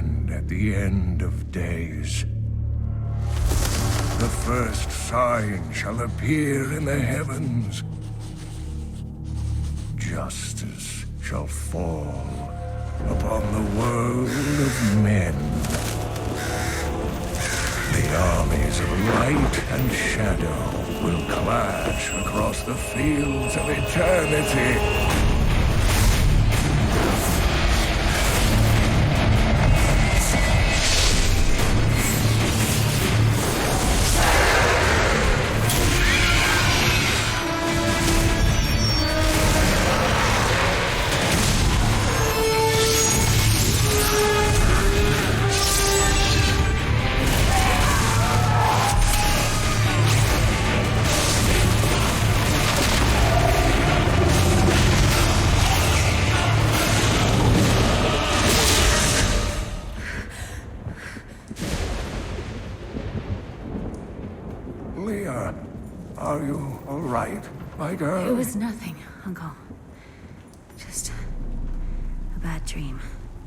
stand at the end of days. The first sign shall appear in the heavens. Justice shall fall upon the world of men. The armies of light and shadow will clash across the fields of eternity. Are you all right, my girl? It was nothing, Uncle. Just a bad dream.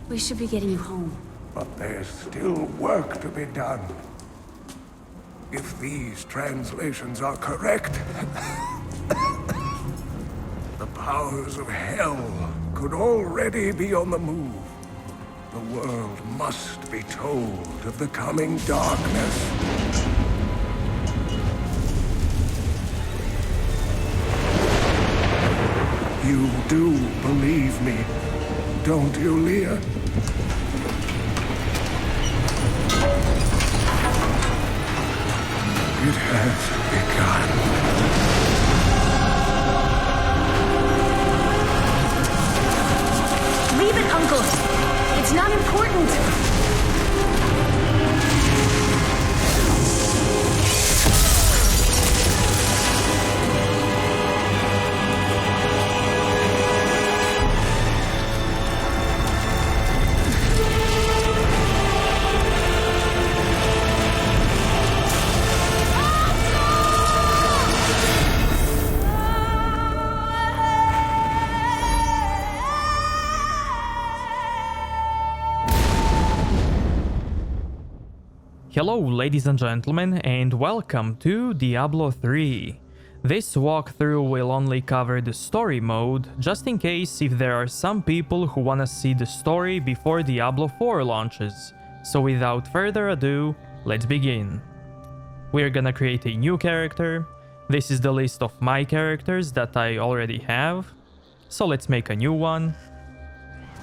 We should be getting you home. But there's still work to be done. If these translations are correct, the powers of hell could already be on the move. The world must be told of the coming darkness. You do believe me, don't you, Leah? It has begun. Leave it, Uncle! It's not important! Hello ladies and gentlemen, and welcome to Diablo 3. This walkthrough will only cover the story mode, just in case if there are some people who wanna see the story before Diablo 4 launches. So without further ado, let's begin. We're gonna create a new character. This is the list of my characters that I already have. So let's make a new one.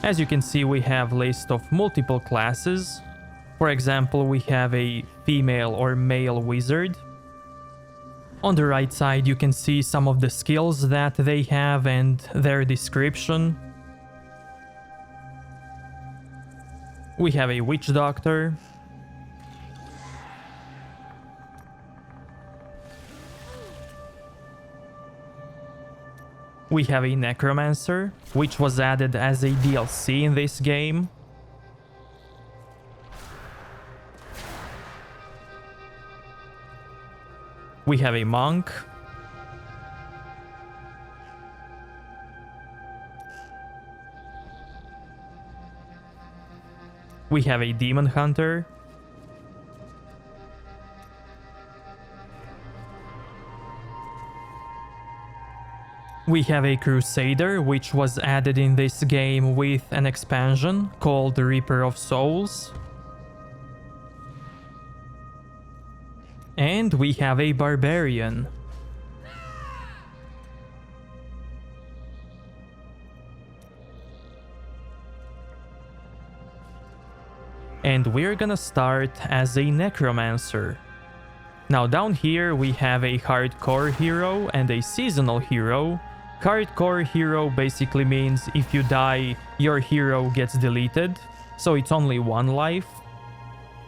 As you can see, we have a list of multiple classes. For example, we have a female or male wizard. On the right side, you can see some of the skills that they have and their description. We have a witch doctor. We have a necromancer, which was added as a DLC in this game. We have a monk. We have a demon hunter. We have a crusader, which was added in this game with an expansion called the Reaper of Souls. And we have a barbarian. And we're gonna start as a necromancer. Now down here we have a hardcore hero and a seasonal hero. Hardcore hero basically means if you die, your hero gets deleted, so it's only one life.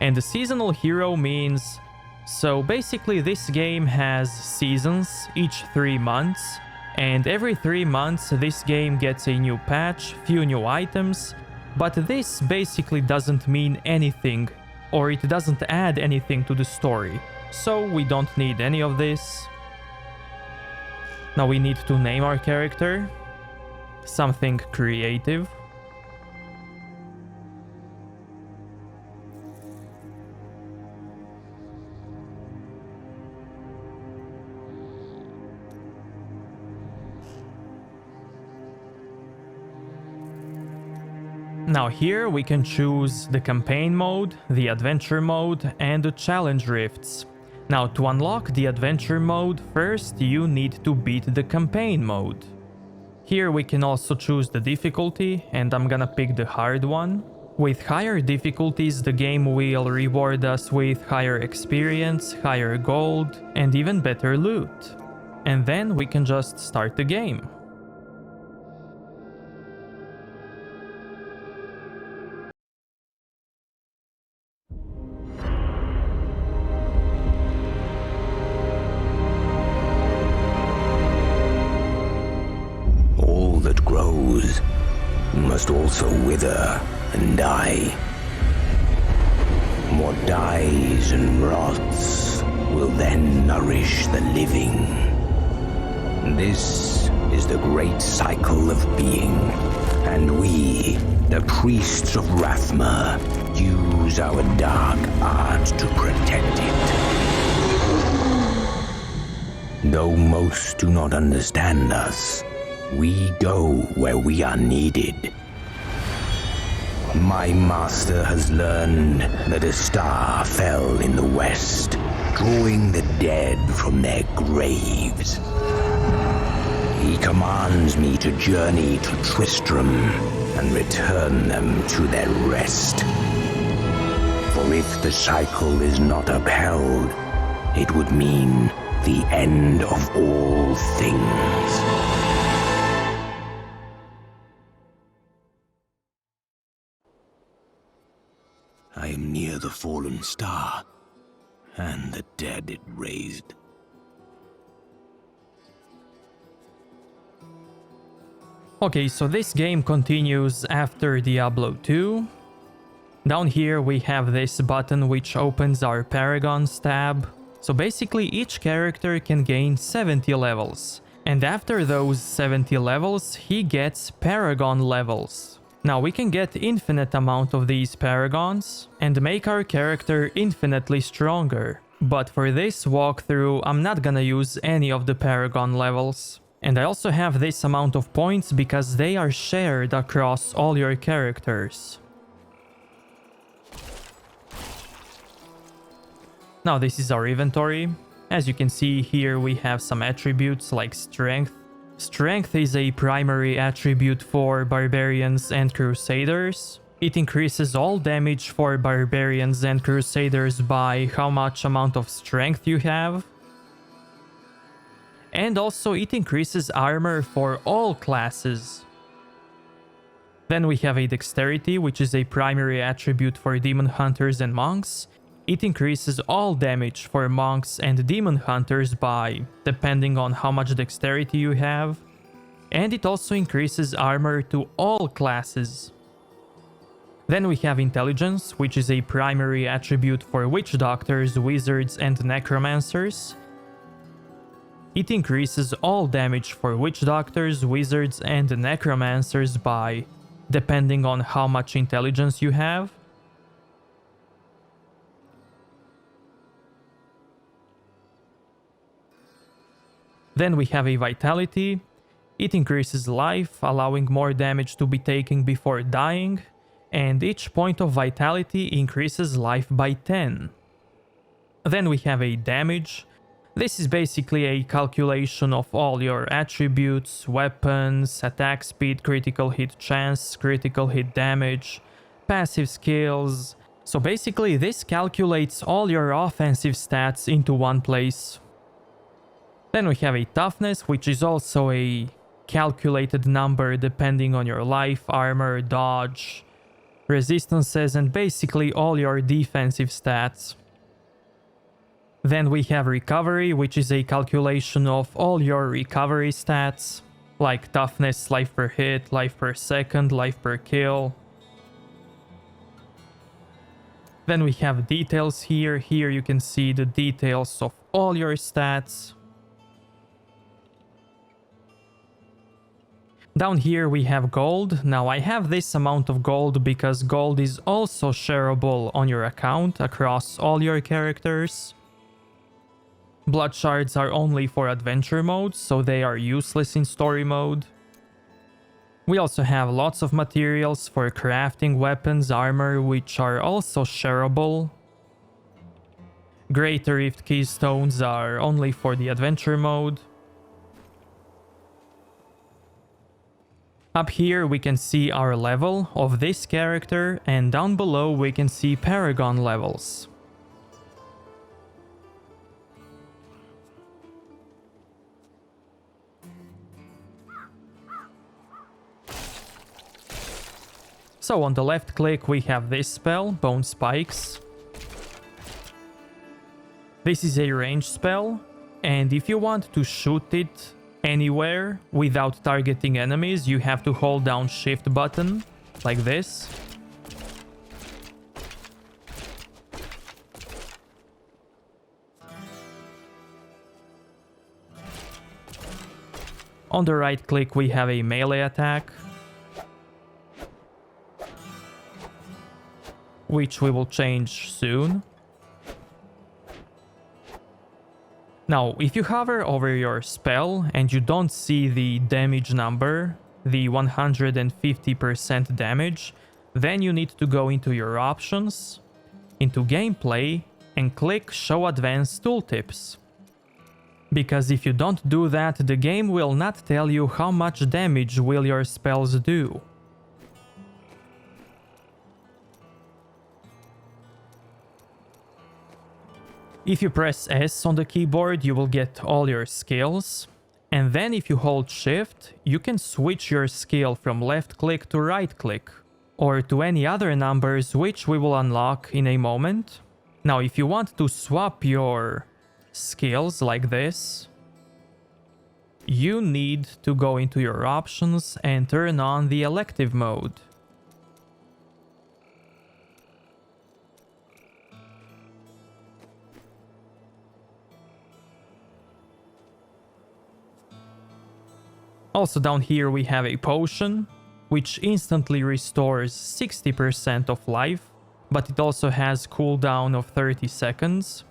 And the seasonal hero means... So basically this game has seasons each 3 months, and every 3 months this game gets a new patch, few new items, but this basically doesn't mean anything, or it doesn't add anything to the story, so we don't need any of this. Now we need to name our character, something creative. Now here we can choose the campaign mode, the adventure mode, and the challenge rifts. Now to unlock the adventure mode, first you need to beat the campaign mode. Here we can also choose the difficulty, and I'm gonna pick the hard one. With higher difficulties, the game will reward us with higher experience, higher gold, and even better loot. And then we can just start the game. All that grows must also wither and die. What dies and rots will then nourish the living. This is the great cycle of being, and we, the priests of Rathma, use our dark art to protect it. Though most do not understand us, we go where we are needed. My master has learned that a star fell in the west, drawing the dead from their graves. He commands me to journey to Tristram and return them to their rest. For if the cycle is not upheld, it would mean the end of all things. I am near the fallen star, and the dead it raised. Okay, so this game continues after Diablo 2. Down here we have this button which opens our Paragons tab. So basically each character can gain 70 levels. And after those 70 levels, he gets Paragon levels. Now we can get infinite amount of these Paragons and make our character infinitely stronger. But for this walkthrough, I'm not gonna use any of the Paragon levels. And I also have this amount of points because they are shared across all your characters. Now this is our inventory. As you can see here we have some attributes like strength. Strength is a primary attribute for barbarians and crusaders. It increases all damage for barbarians and crusaders by how much amount of strength you have. And also it increases armor for all classes. Then we have a dexterity, which is a primary attribute for demon hunters and monks. It increases all damage for monks and demon hunters by depending on how much dexterity you have. And it also increases armor to all classes. Then we have intelligence, which is a primary attribute for witch doctors, wizards, and necromancers. It increases all damage for witch doctors, wizards, and necromancers by depending on how much intelligence you have. Then we have a vitality. It increases life, allowing more damage to be taken before dying, and each point of vitality increases life by 10. Then we have a damage. This is basically a calculation of all your attributes, weapons, attack speed, critical hit chance, critical hit damage, passive skills. So basically this calculates all your offensive stats into one place. Then we have a toughness, which is also a calculated number depending on your life, armor, dodge, resistances, and basically all your defensive stats. Then we have recovery, which is a calculation of all your recovery stats, like toughness, life per hit, life per second, life per kill. Then we have details here. Here you can see the details of all your stats. Down here we have gold. Now I have this amount of gold because gold is also shareable on your account across all your characters. Blood shards are only for adventure mode, so they are useless in story mode. We also have lots of materials for crafting weapons, armor, which are also shareable. Greater Rift keystones are only for the adventure mode. Up here we can see our level of this character, and down below we can see Paragon levels. So on the left click we have this spell, Bone Spikes. This is a range spell, and if you want to shoot it anywhere without targeting enemies, you have to hold down Shift button, like this. On the right click we have a melee attack, which we will change soon. Now, if you hover over your spell and you don't see the damage number, the 150% damage, then you need to go into your options, into gameplay, and click Show Advanced Tooltips. Because if you don't do that, the game will not tell you how much damage will your spells do. If you press S on the keyboard, you will get all your skills, and then if you hold Shift, you can switch your skill from left click to right click, or to any other numbers which we will unlock in a moment. Now, if you want to swap your skills like this, you need to go into your options and turn on the elective mode. Also down here we have a potion, which instantly restores 60% of life, but it also has cooldown of 30 seconds.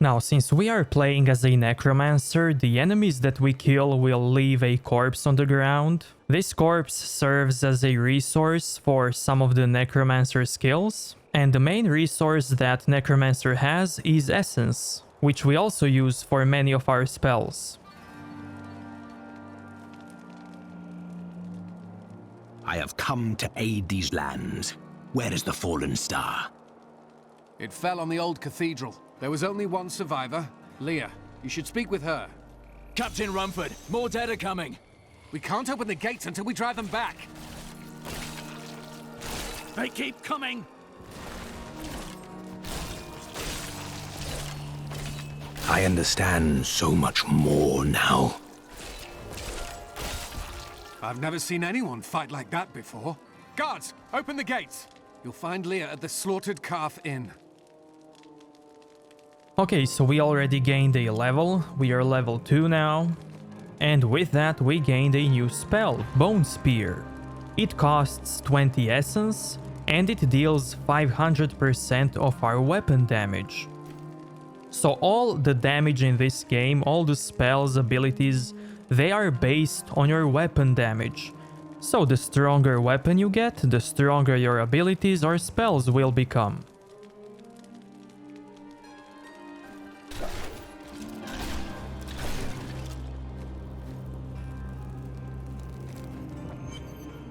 Now, since we are playing as a Necromancer, the enemies that we kill will leave a corpse on the ground. This corpse serves as a resource for some of the Necromancer skills, and the main resource that Necromancer has is Essence, which we also use for many of our spells. I have come to aid these lands. Where is the fallen star? It fell on the old cathedral. There was only one survivor, Leah. You should speak with her. Captain Rumford, more dead are coming. We can't open the gates until we drive them back. They keep coming. I understand so much more now. I've never seen anyone fight like that before. Guards, open the gates. You'll find Leah at the Slaughtered Calf Inn. Okay, so we already gained a level, we are level 2 now, and with that we gained a new spell, Bone Spear. It costs 20 essence, and it deals 500% of our weapon damage. So all the damage in this game, all the spells, abilities, they are based on your weapon damage. So the stronger weapon you get, the stronger your abilities or spells will become.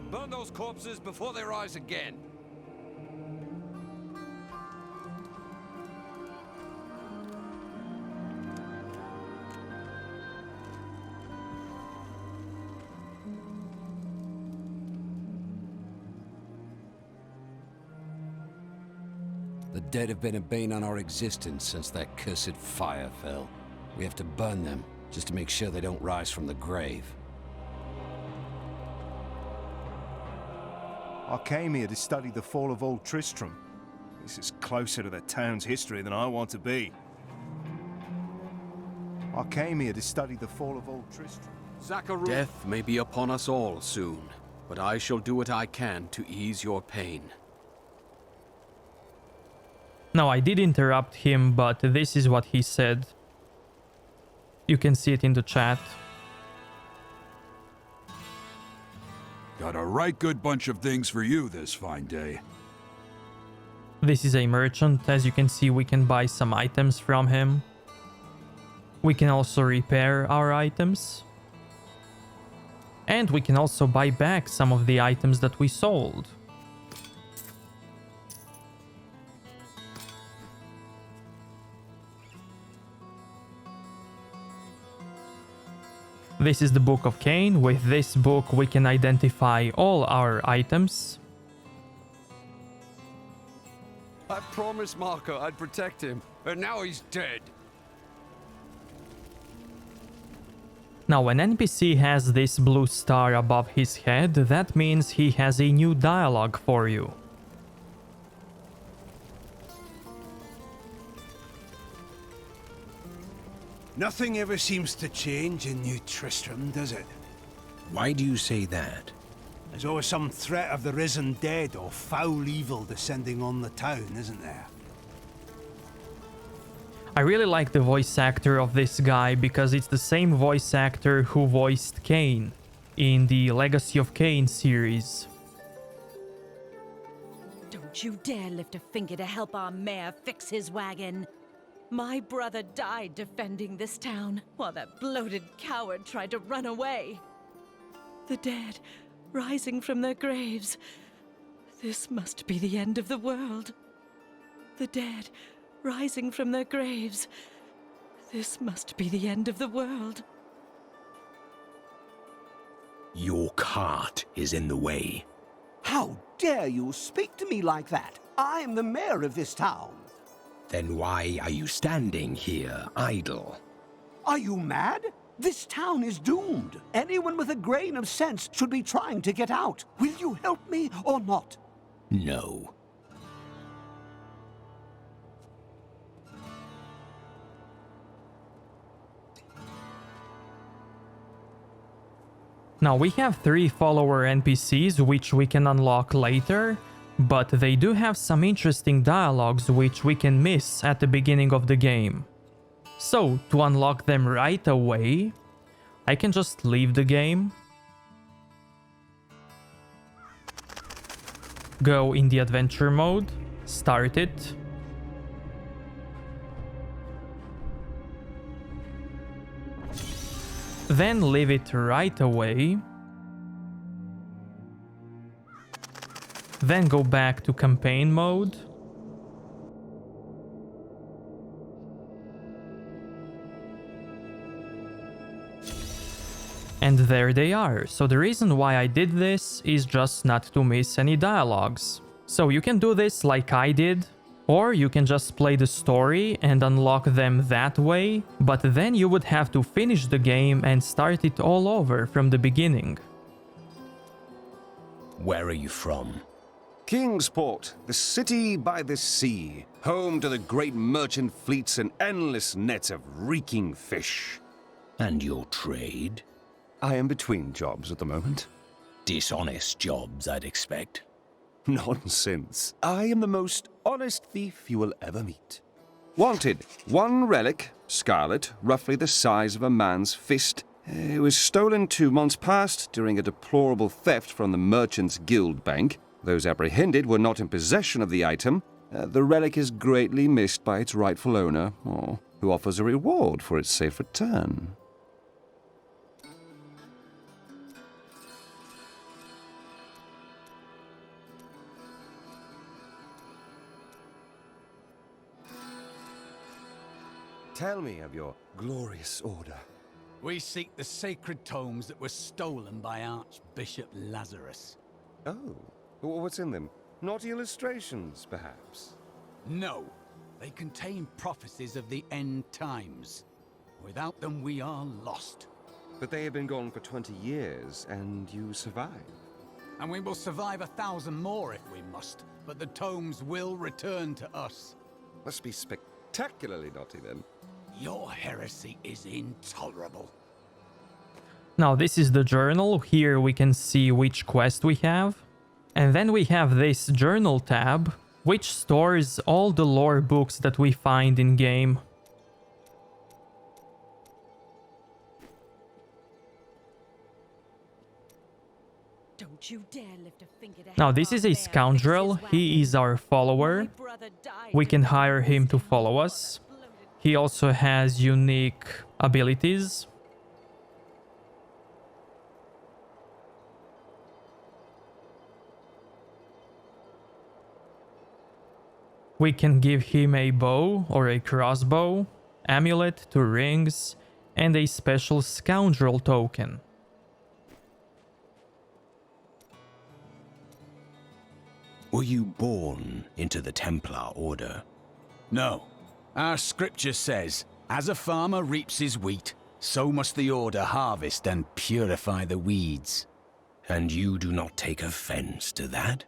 Burn those corpses before they rise again. The dead have been a bane on our existence since that cursed fire fell. We have to burn them, just to make sure they don't rise from the grave. I came here to study the fall of old Tristram. This is closer to the town's history than I want to be. I came here to study the fall of old Tristram. Death may be upon us all soon, but I shall do what I can to ease your pain. Now, I did interrupt him, but this is what he said. You can see it in the chat. Got a right good bunch of things for you this fine day. This is a merchant. As you can see, we can buy some items from him. We can also repair our items. And we can also buy back some of the items that we sold. This is the Book of Cain. With this book, we can identify all our items. I promised Marco I'd protect him, and now he's dead. Now, when NPC has this blue star above his head, that means he has a new dialogue for you. Nothing ever seems to change in New Tristram, does it? Why do you say that? There's always some threat of the risen dead or foul evil descending on the town, isn't there? I really like the voice actor of this guy because it's the same voice actor who voiced Cain in the Legacy of Cain series. Don't you dare lift a finger to help our mayor fix his wagon. My brother died defending this town, while that bloated coward tried to run away. The dead, rising from their graves. This must be the end of the world. The dead, rising from their graves. This must be the end of the world. Your cart is in the way. How dare you speak to me like that? I am the mayor of this town. Then why are you standing here idle? Are you mad? This town is doomed. Anyone with a grain of sense should be trying to get out. Will you help me or not? No. Now, we have 3 follower NPCs which we can unlock later, but they do have some interesting dialogues which we can miss at the beginning of the game. So, to unlock them right away, I can just leave the game, go in the adventure mode, start it, then leave it right away, then go back to campaign mode, and there they are. So the reason why I did this is just not to miss any dialogues. So you can do this like I did, or you can just play the story and unlock them that way, but then you would have to finish the game and start it all over from the beginning. Where are you from? Kingsport, the city by the sea, home to the great merchant fleets and endless nets of reeking fish. And your trade? I am between jobs at the moment. Dishonest jobs, I'd expect. Nonsense. I am the most honest thief you will ever meet. Wanted, 1 relic, scarlet, roughly the size of a man's fist. It was stolen 2 months past during a deplorable theft from the Merchants Guild Bank. Those apprehended were not in possession of the item. The relic is greatly missed by its rightful owner, who offers a reward for its safe return. Tell me of your glorious order. We seek the sacred tomes that were stolen by Archbishop Lazarus. Oh, what's in them? Naughty illustrations, perhaps? No, they contain prophecies of the end times. Without them, we are lost. But they have been gone for 20 years, and you survived. And we will survive 1,000 more if we must. But the tomes will return to us. Must be spectacularly naughty then. Your heresy is intolerable. Now this is the journal. Here we can see which quest we have. And then we have this journal tab, which stores all the lore books that we find in game. Don't you dare lift a finger to Now help this our is a mayor scoundrel. fix his He wagon. is our follower. My brother died We can defending hire him this to town. follow us. He also has unique abilities. We can give him a bow or a crossbow, amulet, 2 rings, and a special scoundrel token. Were you born into the Templar Order? No. Our scripture says, as a farmer reaps his wheat, so must the Order harvest and purify the weeds. And you do not take offense to that?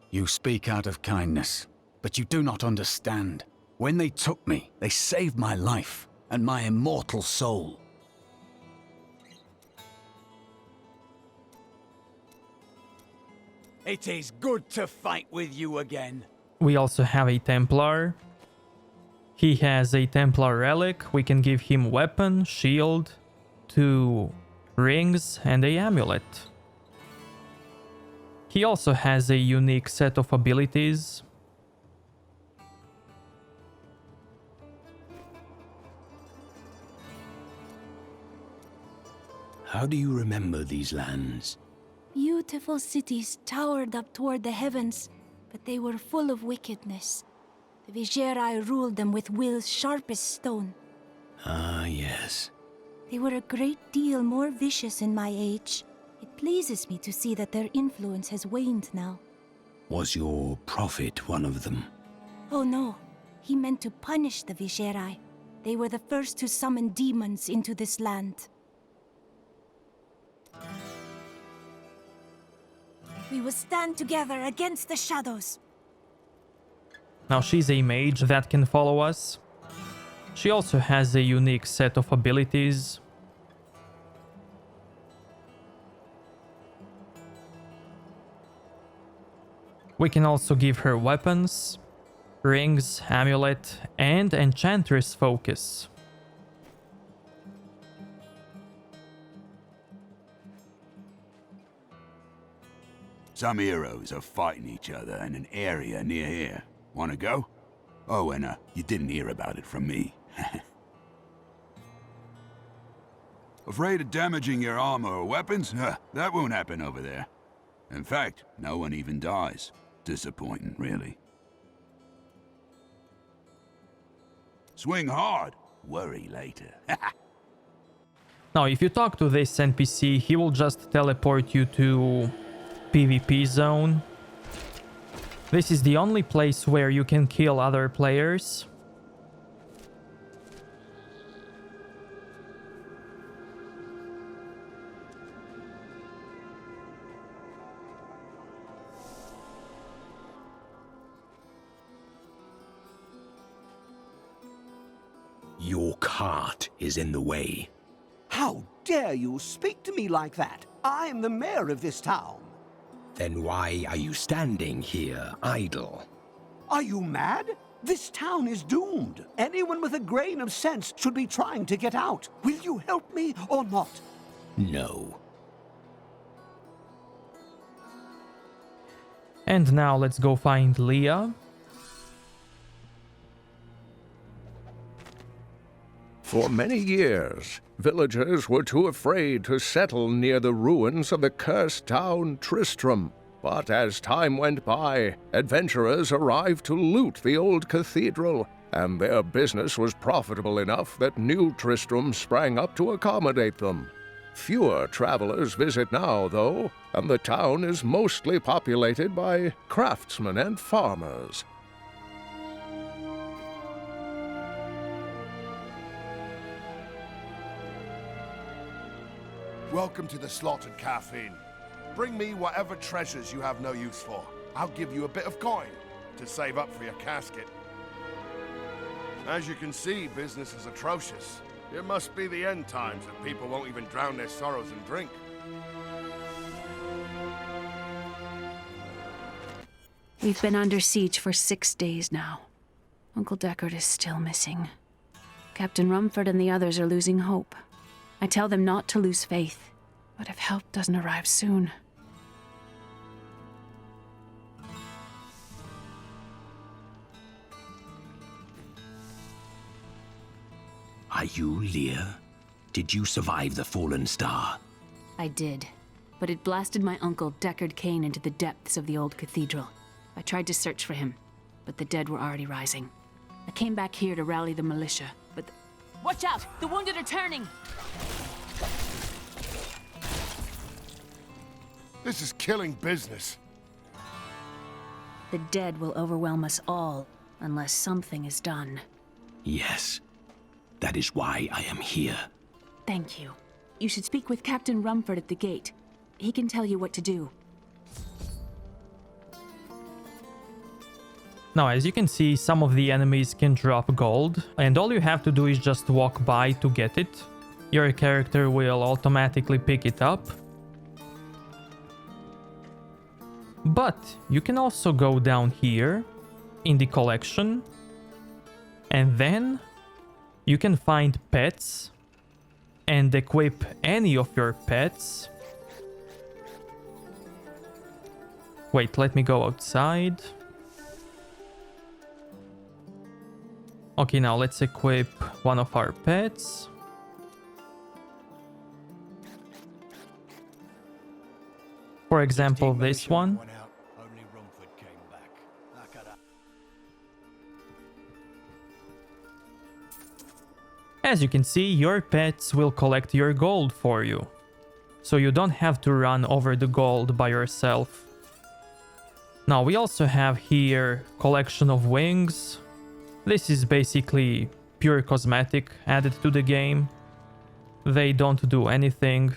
You speak out of kindness, but you do not understand. When they took me, they saved my life and my immortal soul. It is good to fight with you again. We also have a Templar. He has a Templar relic. We can give him weapon, shield, 2 rings, and a amulet. He also has a unique set of abilities. How do you remember these lands? Beautiful cities towered up toward the heavens, but they were full of wickedness. The Vfxone ruled them with will's sharpest stone. Ah, yes. They were a great deal more vicious in my age. It pleases me to see that their influence has waned now. Was your prophet one of them? Oh no, he meant to punish the Vfxone. They were the first to summon demons into this land. We will stand together against the shadows. Now she's a mage that can follow us. She also has a unique set of abilities. We can also give her weapons, rings, amulet, and enchantress focus. Some heroes are fighting each other in an area near here. Wanna go? Oh, and you didn't hear about it from me. Afraid of damaging your armor or weapons? That won't happen over there. In fact, no one even dies. Disappointing, really. Swing hard, worry later. Now, if you talk to this NPC, he will just teleport you to PvP zone. This is the only place where you can kill other players. Your cart is in the way. How dare you speak to me like that? I am the mayor of this town. Then why are you standing here idle? Are you mad? This town is doomed. Anyone with a grain of sense should be trying to get out. Will you help me or not? No. And now let's go find Leah. For many years, villagers were too afraid to settle near the ruins of the cursed town Tristram. But as time went by, adventurers arrived to loot the old cathedral, and their business was profitable enough that new Tristram sprang up to accommodate them. Fewer travelers visit now, though, and the town is mostly populated by craftsmen and farmers. Welcome to the Slaughtered Calf Inn. bring me whatever treasures you have no use for. I'll give you a bit of coin to save up for your casket. As you can see, business is atrocious. It must be the end times that people won't even drown their sorrows in drink. We've been under siege for 6 days now. Uncle Deckard is still missing. Captain Rumford and the others are losing hope. I tell them not to lose faith, but if help doesn't arrive soon... Are you Lear? Did you survive the fallen star? I did, but it blasted my uncle Deckard Cain into the depths of the old cathedral. I tried to search for him, but the dead were already rising. I came back here to rally the militia, but... Watch out! The wounded are turning! This is killing business. The dead will overwhelm us all, unless something is done. Yes. That is why I am here. Thank you. You should speak with Captain Rumford at the gate. He can tell you what to do. Now, as you can see, some of the enemies can drop gold, and all you have to do is just walk by to get it. Your character will automatically pick it up. But you can also go down here in the collection, and then you can find pets and equip any of your pets. Wait, let me go outside. Okay, now let's equip one of our pets. For example, this one. As you can see, your pets will collect your gold for you, so you don't have to run over the gold by yourself. Now we also have here collection of wings. This is basically pure cosmetic added to the game. They don't do anything.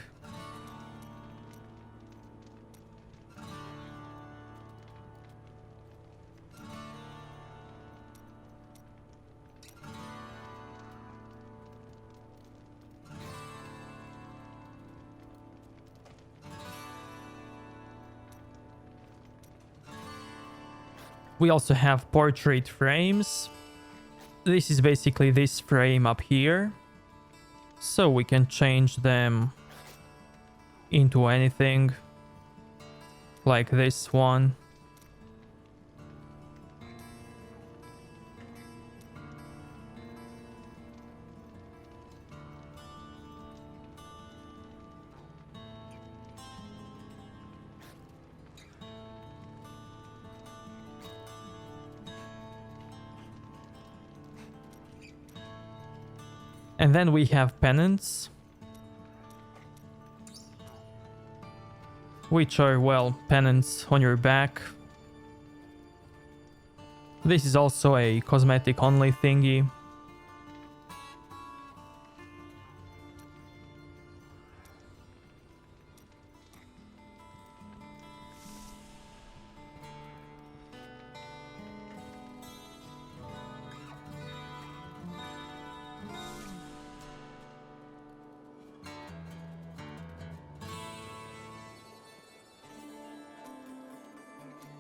We also have portrait frames. This is basically this frame up here. So we can change them into anything. Like this one. And then we have pennants, which are, well, pennants on your back. This is also a cosmetic only thingy.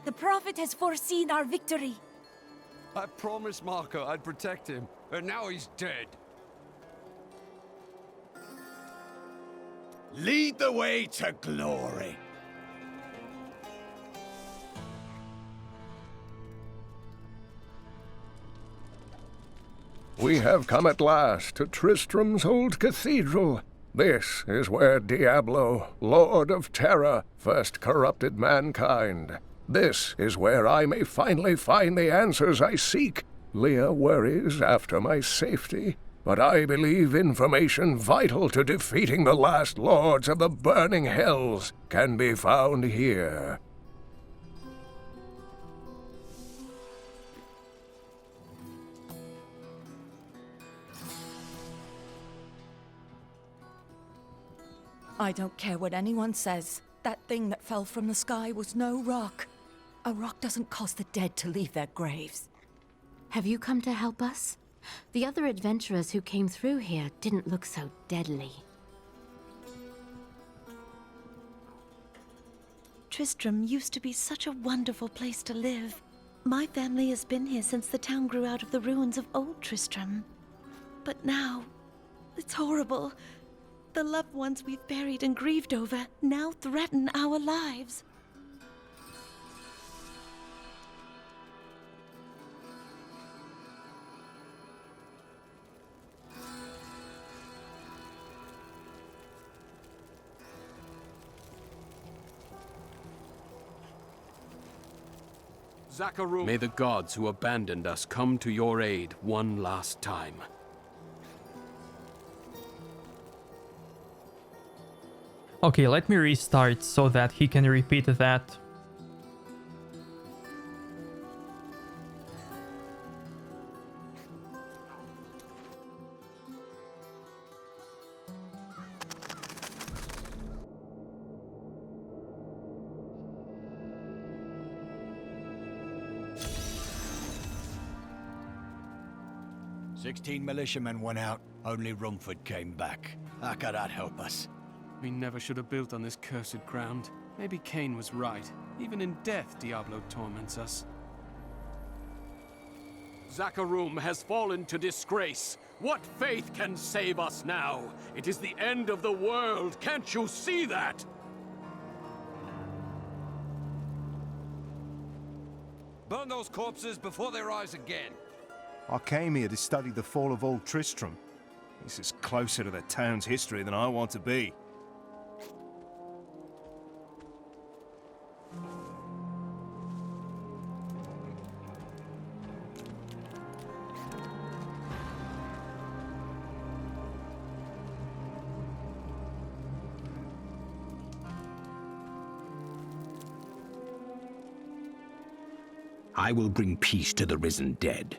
The Prophet has foreseen our victory. I promised Marco I'd protect him, and now he's dead. Lead the way to glory. We have come at last to Tristram's old cathedral. This is where Diablo, Lord of Terror, first corrupted mankind. This is where I may finally find the answers I seek. Leah worries after my safety, but I believe information vital to defeating the last lords of the burning hells can be found here. I don't care what anyone says. That thing that fell from the sky was no rock. A rock doesn't cause the dead to leave their graves. Have you come to help us? The other adventurers who came through here didn't look so deadly. Tristram used to be such a wonderful place to live. My family has been here since the town grew out of the ruins of old Tristram. But now, it's horrible. The loved ones we've buried and grieved over now threaten our lives. May the gods who abandoned us come to your aid one last time. Okay, let me restart so that he can repeat that. "16 militiamen went out, only Rumford came back. How could that help us?" We never should have built on this cursed ground. Maybe Cain was right. Even in death, Diablo torments us. Zakharum has fallen to disgrace. What faith can save us now? It is the end of the world. Can't you see that? Burn those corpses before they rise again. I came here to study the fall of old Tristram. This is closer to the town's history than I want to be. I will bring peace to the risen dead.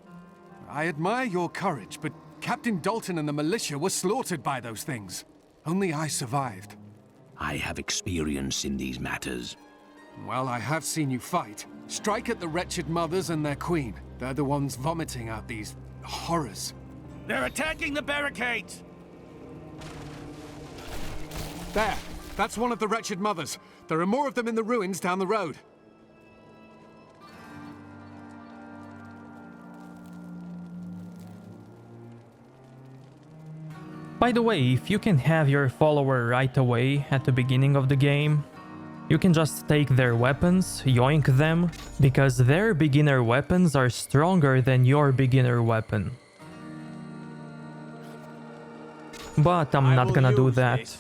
I admire your courage, but Captain Dalton and the militia were slaughtered by those things. Only I survived. I have experience in these matters. Well, I have seen you fight. Strike at the wretched mothers and their queen. They're the ones vomiting out these horrors. They're attacking the barricades! There! That's one of the wretched mothers. There are more of them in the ruins down the road. By the way, if you can have your follower right away at the beginning of the game, you can just take their weapons, yoink them, because their beginner weapons are stronger than your beginner weapon. But I'm not gonna do that.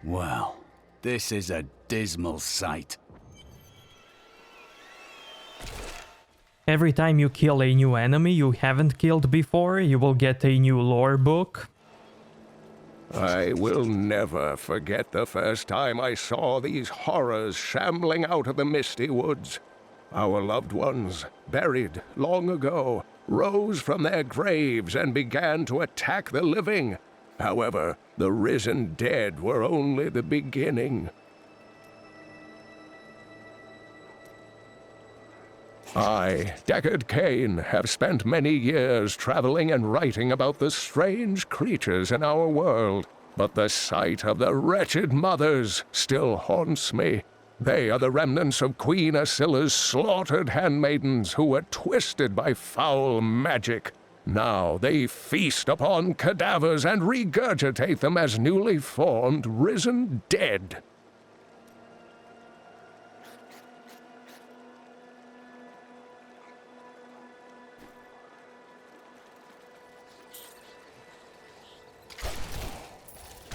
Well, this is a dismal sight. Every time you kill a new enemy you haven't killed before, you will get a new lore book. I will never forget the first time I saw these horrors shambling out of the misty woods. Our loved ones, buried long ago, rose from their graves and began to attack the living. However, the risen dead were only the beginning. I, Deckard Cain, have spent many years traveling and writing about the strange creatures in our world, but the sight of the wretched mothers still haunts me. They are the remnants of Queen Asilla's slaughtered handmaidens who were twisted by foul magic. Now they feast upon cadavers and regurgitate them as newly formed, risen dead.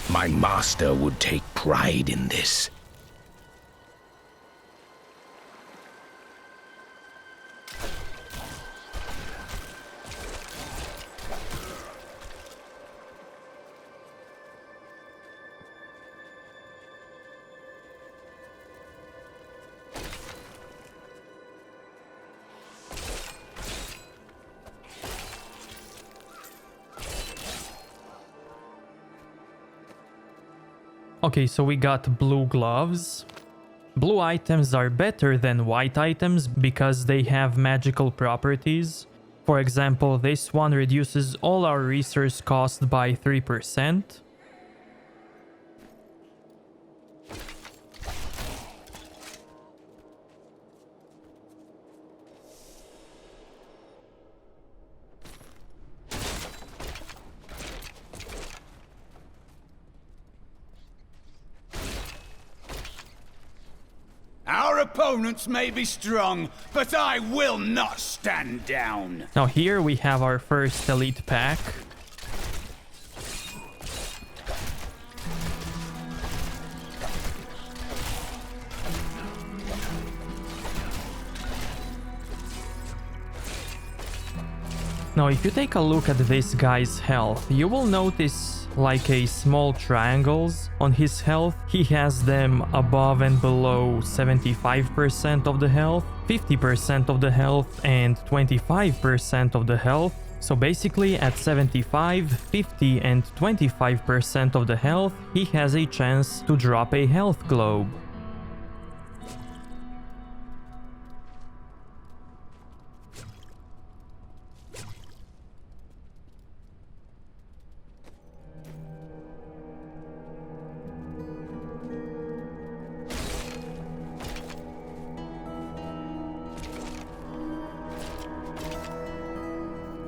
My master would take pride in this. Okay, so we got blue gloves. Blue items are better than white items because they have magical properties. For example, this one reduces all our resource cost by 3%. Our opponents may be strong, but I will not stand down. Now here we have our first elite pack. Now if you take a look at this guy's health, you will notice like a small triangles on his health. He has them above and below 75% of the health, 50% of the health, and 25% of the health. So basically at 75, 50 and 25% of the health, he has a chance to drop a health globe.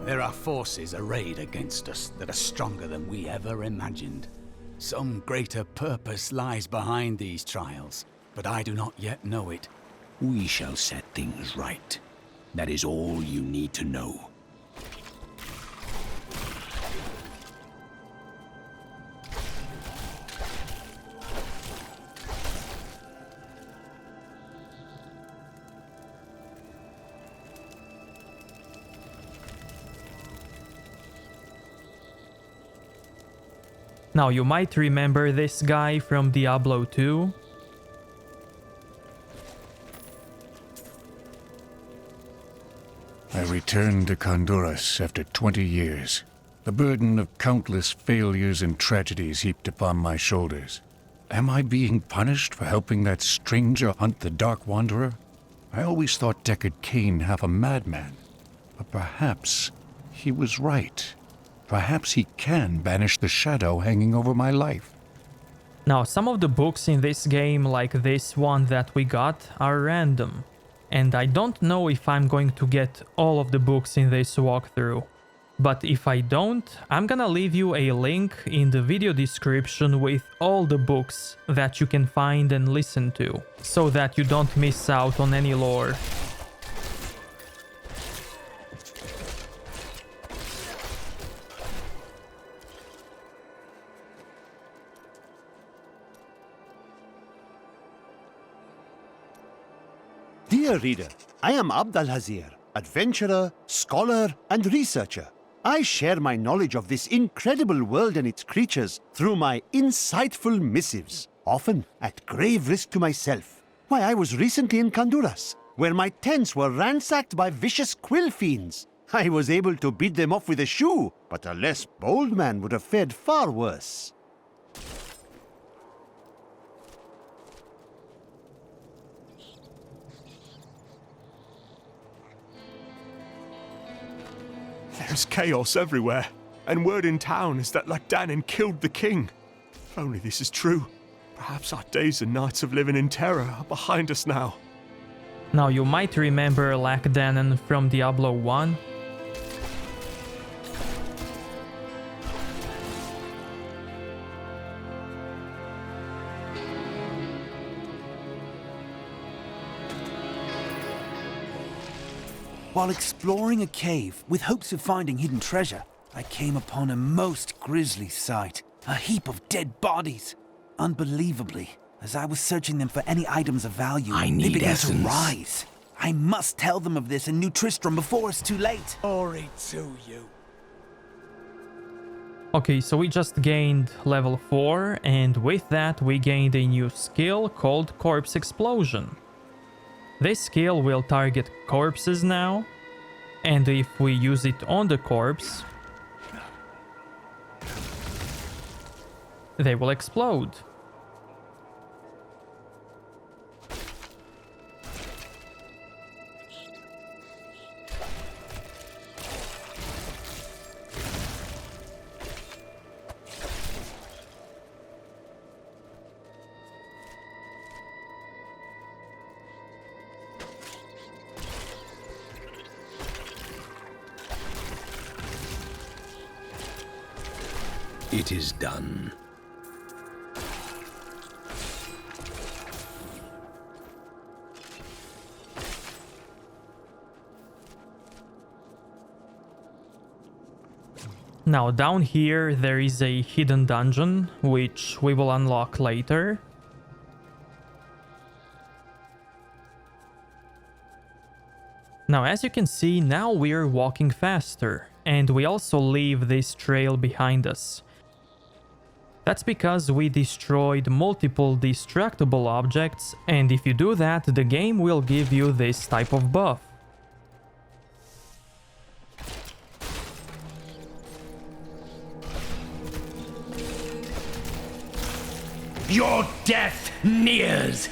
There are forces arrayed against us that are stronger than we ever imagined. Some greater purpose lies behind these trials, but I do not yet know it. We shall set things right. That is all you need to know. Now you might remember this guy from Diablo 2. I returned to Honduras after 20 years. The burden of countless failures and tragedies heaped upon my shoulders. Am I being punished for helping that stranger hunt the Dark Wanderer? I always thought Deckard Cain half a madman. But perhaps he was right. Perhaps he can banish the shadow hanging over my life. Now, some of the books in this game, like this one that we got, are random. And I don't know if I'm going to get all of the books in this walkthrough. But if I don't, I'm gonna leave you a link in the video description with all the books that you can find and listen to, so that you don't miss out on any lore. Dear reader, I am Abdalhazir, adventurer, scholar, and researcher. I share my knowledge of this incredible world and its creatures through my insightful missives, often at grave risk to myself. Why, I was recently in Honduras, where my tents were ransacked by vicious quill fiends. I was able to beat them off with a shoe, but a less bold man would have fared far worse. There's chaos everywhere, and word in town is that Lacdannen killed the king. If only this is true, perhaps our days and nights of living in terror are behind us now. Now you might remember Lacdannen from Diablo 1. While exploring a cave with hopes of finding hidden treasure, I came upon a most grisly sight. A heap of dead bodies. Unbelievably, as I was searching them for any items of value, they began to rise. I must tell them of this in New Tristram before it's too late. Glory to you. Okay, so we just gained level 4, and with that we gained a new skill called Corpse Explosion. This skill will target corpses now, and if we use it on the corpse, they will explode. It is done. Now down here there is a hidden dungeon, which we will unlock later. Now as you can see, now we're walking faster, and we also leave this trail behind us. That's because we destroyed multiple destructible objects, and if you do that, the game will give you this type of buff. Your death nears!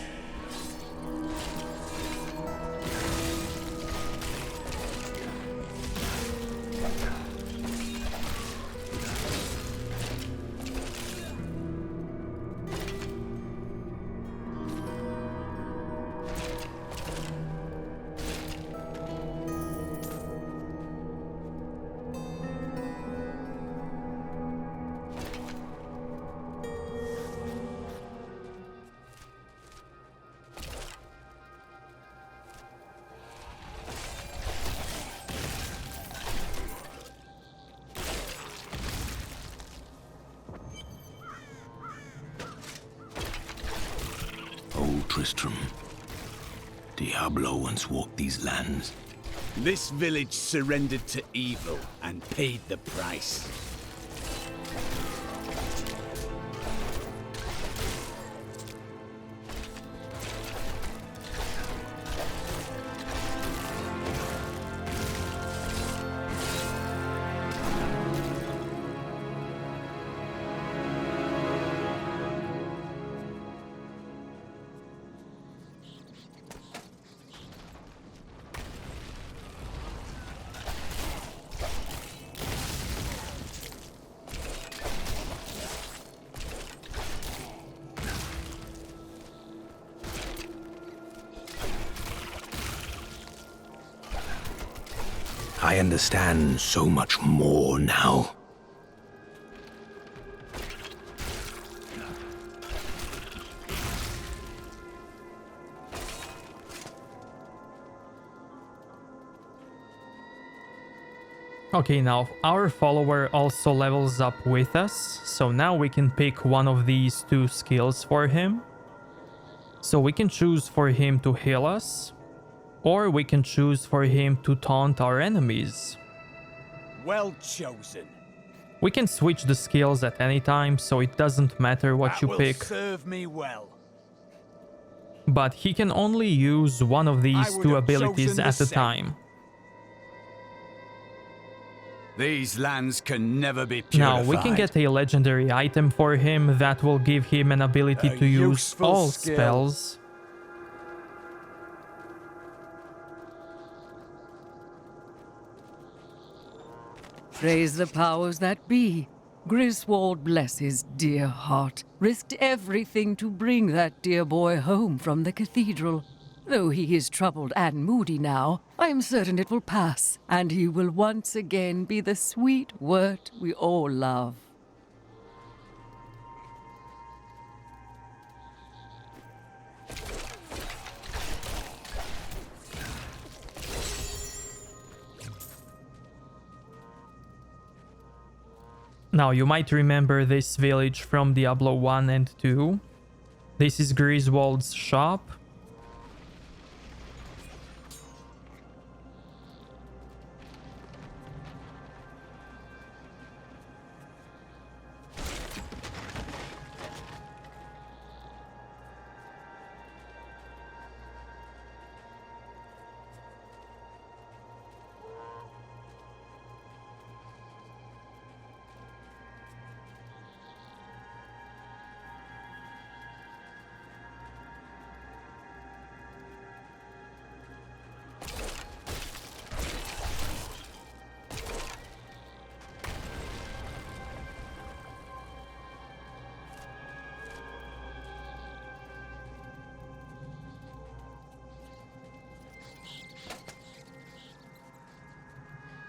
Tristram. Diablo once walked these lands. This village surrendered to evil and paid the price. I understand so much more now. Okay, now our follower also levels up with us, so now we can pick one of these two skills for him. So we can choose for him to heal us, or we can choose for him to taunt our enemies. Well chosen. We can switch the skills at any time, so it doesn't matter what you pick. That will serve me well. But he can only use one of these two abilities at a time. These lands can never be purified. Now we can get a legendary item for him that will give him an ability to use all spells. Praise the powers that be. Griswold, bless his dear heart, risked everything to bring that dear boy home from the cathedral. Though he is troubled and moody now, I am certain it will pass, and he will once again be the sweet wirt we all love. Now, you might remember this village from Diablo 1 and 2. This is Griswold's shop.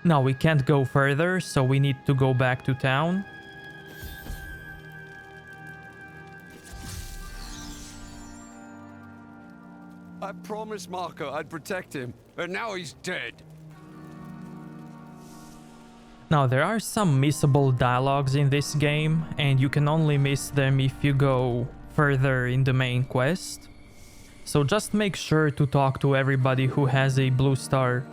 Now we can't go further, so we need to go back to town. I promised Marco I'd protect him, and now he's dead. Now, there are some missable dialogues in this game, and you can only miss them if you go further in the main quest. So just make sure to talk to everybody who has a blue star.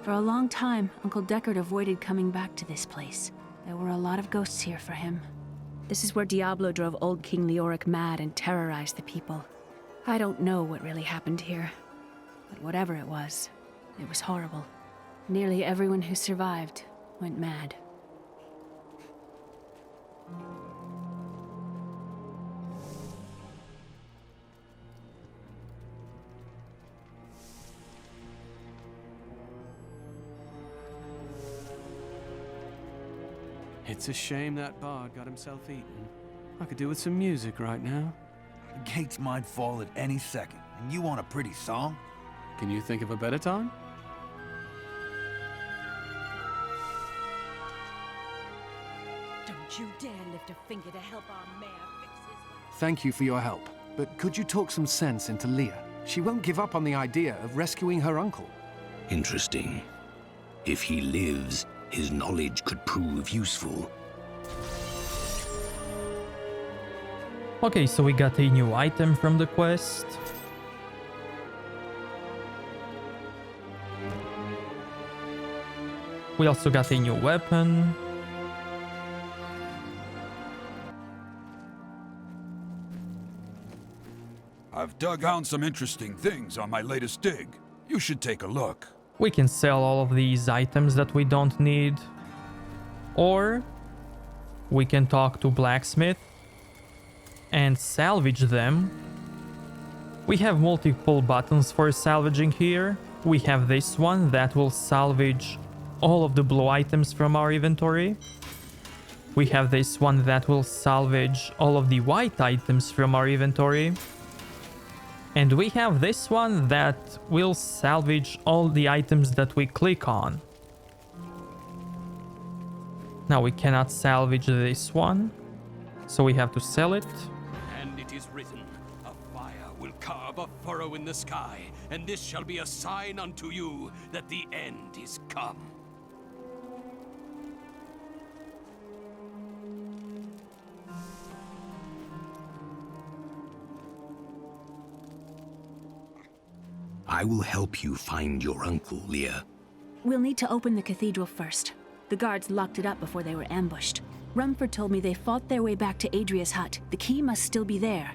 For a long time, Uncle Deckard avoided coming back to this place. There were a lot of ghosts here for him. This is where Diablo drove old King Leoric mad and terrorized the people. I don't know what really happened here, but whatever it was horrible. Nearly everyone who survived went mad. It's a shame that bard got himself eaten. I could do with some music right now. The gates might fall at any second, and you want a pretty song? Can you think of a better time? Don't you dare lift a finger to help our mayor fix his... Thank you for your help, but could you talk some sense into Leah? She won't give up on the idea of rescuing her uncle. Interesting. If he lives, his knowledge could prove useful. Okay, so we got a new item from the quest. We also got a new weapon. I've dug out some interesting things on my latest dig. You should take a look. We can sell all of these items that we don't need. Or we can talk to blacksmith and salvage them. We have multiple buttons for salvaging here. We have this one that will salvage all of the blue items from our inventory. We have this one that will salvage all of the white items from our inventory. And we have this one that will salvage all the items that we click on. Now we cannot salvage this one, so we have to sell it. And it is written, a fire will carve a furrow in the sky, and this shall be a sign unto you that the end is come. I will help you find your uncle, Leah. We'll need to open the cathedral first. The guards locked it up before they were ambushed. Rumford told me they fought their way back to Adria's hut. The key must still be there.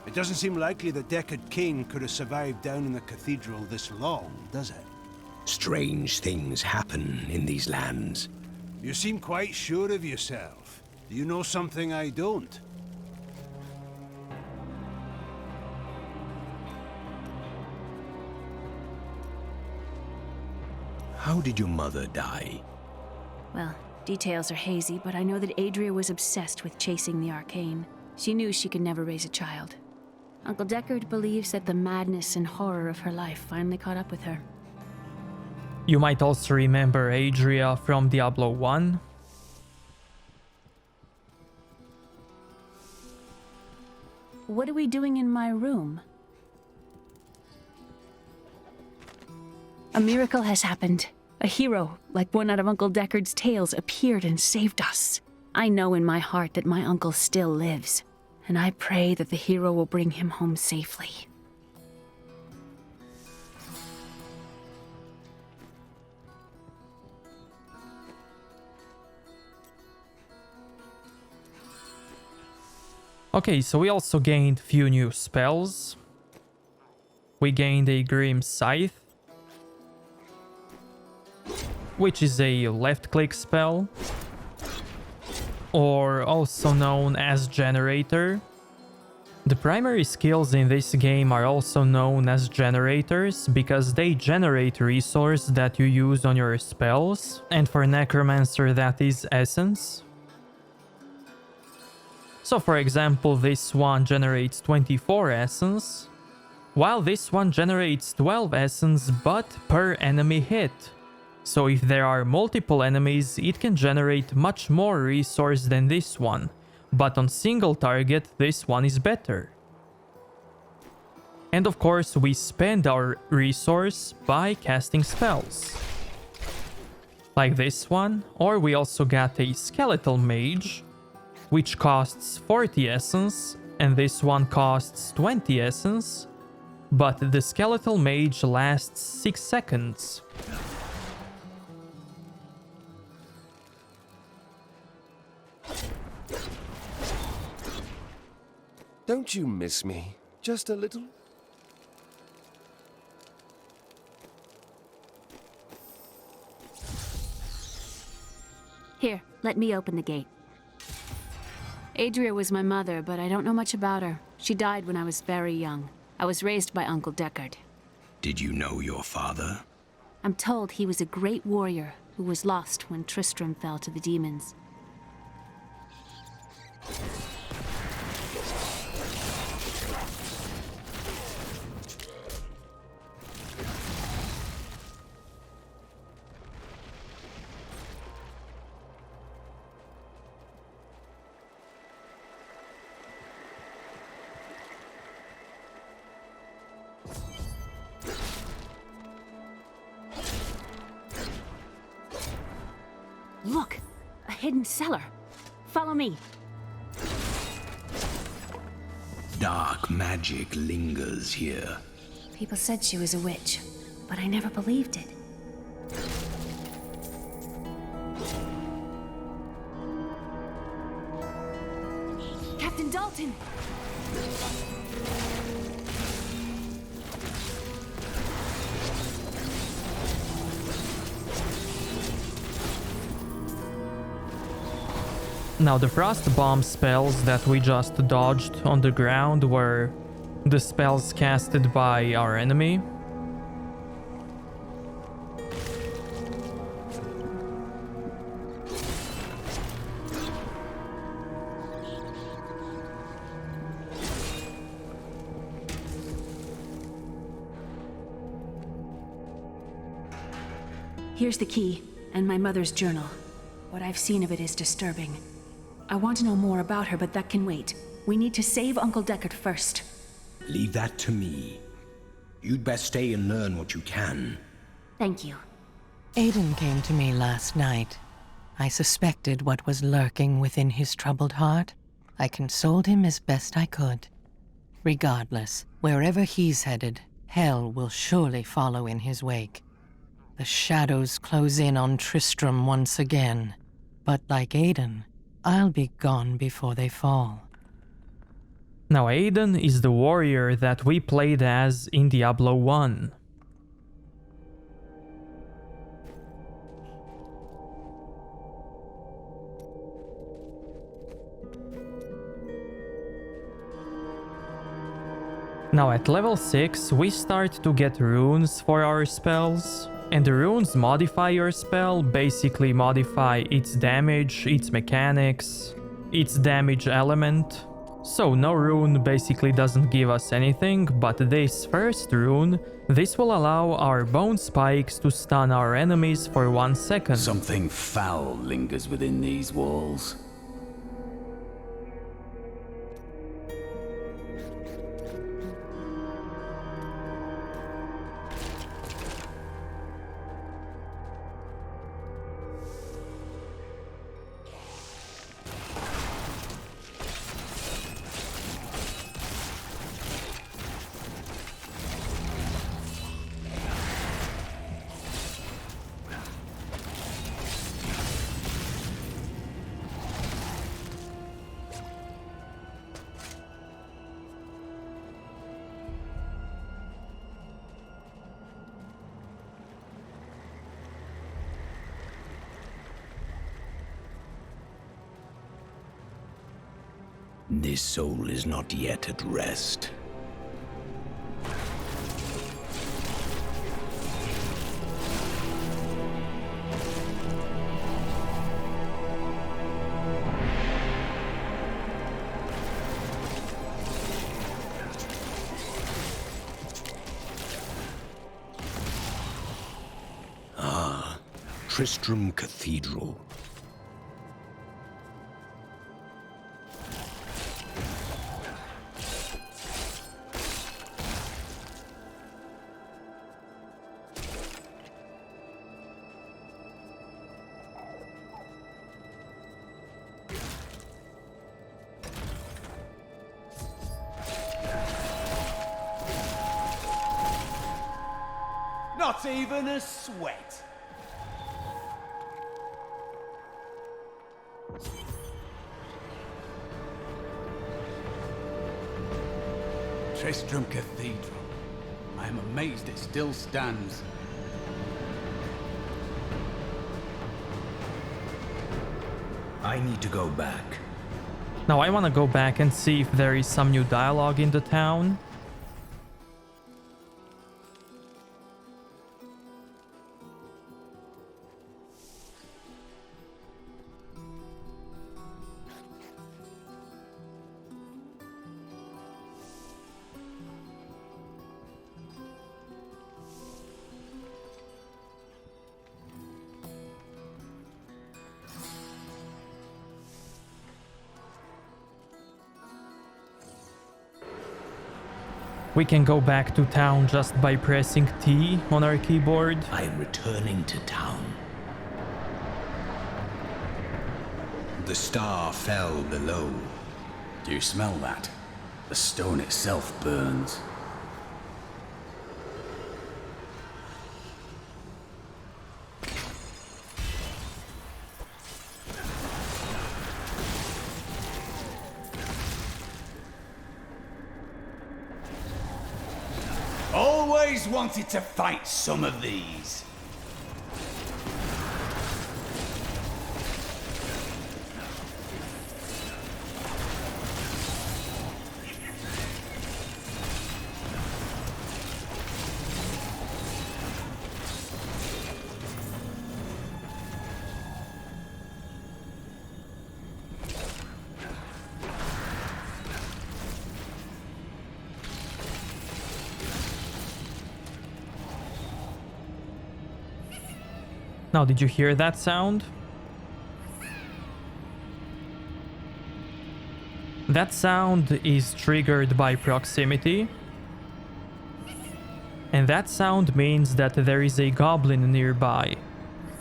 It doesn't seem likely that Deckard Cain could have survived down in the cathedral this long, does it? Strange things happen in these lands. You seem quite sure of yourself. Do you know something I don't? How did your mother die? Well, details are hazy, but I know that Adria was obsessed with chasing the arcane. She knew she could never raise a child. Uncle Deckard believes that the madness and horror of her life finally caught up with her. You might also remember Adria from Diablo 1. What are we doing in my room? A miracle has happened. A hero, like one out of Uncle Deckard's tales, appeared and saved us. I know in my heart that my uncle still lives, and I pray that the hero will bring him home safely. Okay, so we also gained few new spells. We gained a Grim Scythe, which is a left-click spell, or also known as Generator. The primary skills in this game are also known as generators because they generate resource that you use on your spells, and for Necromancer that is Essence. So for example, this one generates 24 essence, while this one generates 12 essence but per enemy hit. So if there are multiple enemies, it can generate much more resource than this one. But on single target, this one is better. And of course, we spend our resource by casting spells. Like this one, or we also got a skeletal mage, which costs 40 essence, and this one costs 20 essence, but the skeletal mage lasts 6 seconds. Don't you miss me? Just a little? Here, let me open the gate. Adria was my mother, but I don't know much about her. She died when I was very young. I was raised by Uncle Deckard. Did you know your father? I'm told he was a great warrior who was lost when Tristram fell to the demons. Look! A hidden cellar! Follow me! Dark magic lingers here. People said she was a witch, but I never believed it. Captain Dalton! Now the frost bomb spells that we just dodged on the ground were the spells casted by our enemy. Here's the key, and my mother's journal. What I've seen of it is disturbing. I want to know more about her, but that can wait. We need to save Uncle Deckard first. Leave that to me. You'd best stay and learn what you can. Thank you. Aiden came to me last night. I suspected what was lurking within his troubled heart. I consoled him as best I could. Regardless, wherever he's headed, hell will surely follow in his wake. The shadows close in on Tristram once again. But like Aiden, I'll be gone before they fall. Now Aiden is the warrior that we played as in Diablo 1. Now at level 6 we start to get runes for our spells. And the runes modify your spell, basically modify its damage, its mechanics, its damage element. So no rune basically doesn't give us anything, but this first rune, this will allow our bone spikes to stun our enemies for 1 second. Something foul lingers within these walls. This soul is not yet at rest. Tristram Cathedral. Not even a sweat. Tristram Cathedral. I am amazed it still stands. I need to go back. Now I want to go back and see if there is some new dialogue in the town. We can go back to town just by pressing T on our keyboard. I am returning to town. The star fell below. Do you smell that? The stone itself burns. Always wanted to fight some of these. Now, did you hear that sound? That sound is triggered by proximity. And that sound means that there is a goblin nearby.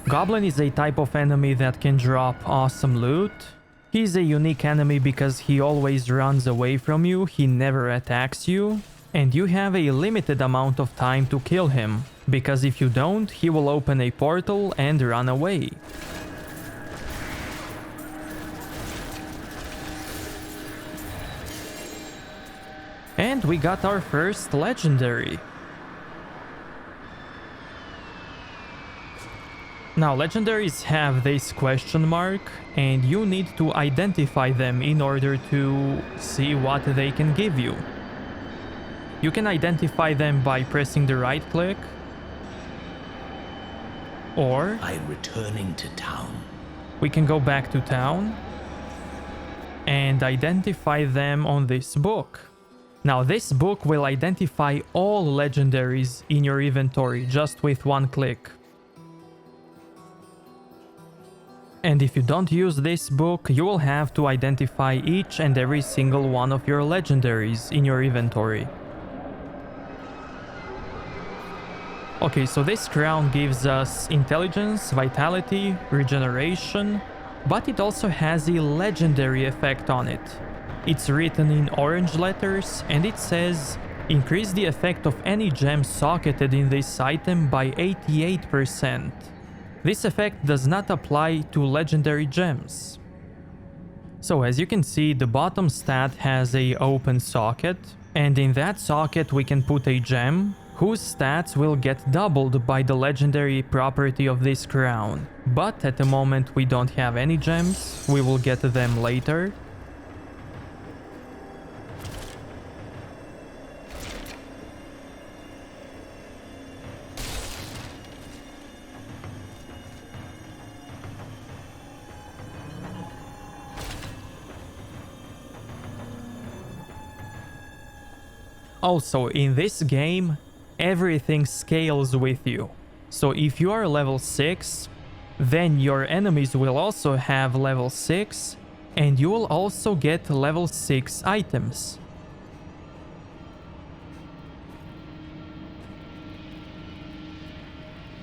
Goblin is a type of enemy that can drop awesome loot. He's a unique enemy because he always runs away from you, he never attacks you, and you have a limited amount of time to kill him, because if you don't, he will open a portal and run away. And we got our first legendary. Now, legendaries have this question mark, and you need to identify them in order to see what they can give you. You can identify them by pressing the right click, or I am returning to town. We can go back to town and identify them on this book. Now, this book will identify all legendaries in your inventory just with one click. And if you don't use this book, you will have to identify each and every single one of your legendaries in your inventory. Okay, so this crown gives us intelligence, vitality, regeneration, but it also has a legendary effect on it. It's written in orange letters and it says, increase the effect of any gem socketed in this item by 88%. This effect does not apply to legendary gems. So as you can see, the bottom stat has an open socket, and in that socket we can put a gem whose stats will get doubled by the legendary property of this crown. But at the moment we don't have any gems, we will get them later. Also, in this game, everything scales with you. So if you are level 6, then your enemies will also have level 6, and you will also get level 6 items.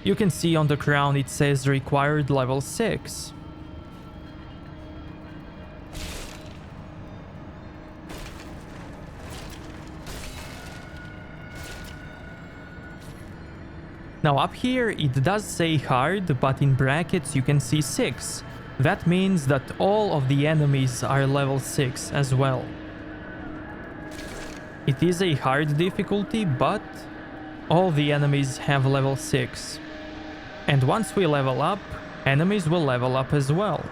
You can see on the crown it says required level 6. Now up here it does say hard, but in brackets you can see 6. That means that all of the enemies are level 6 as well. It is a hard difficulty, but all the enemies have level 6. And once we level up, enemies will level up as well.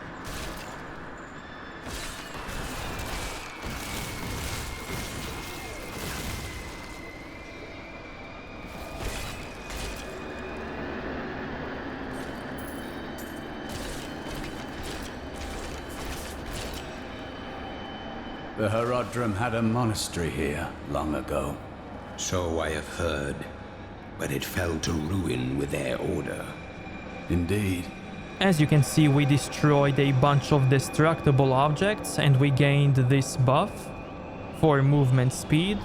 The Herodrim had a monastery here long ago. So I have heard, but it fell to ruin with their order. Indeed. As you can see, we destroyed a bunch of destructible objects and we gained this buff for movement speed.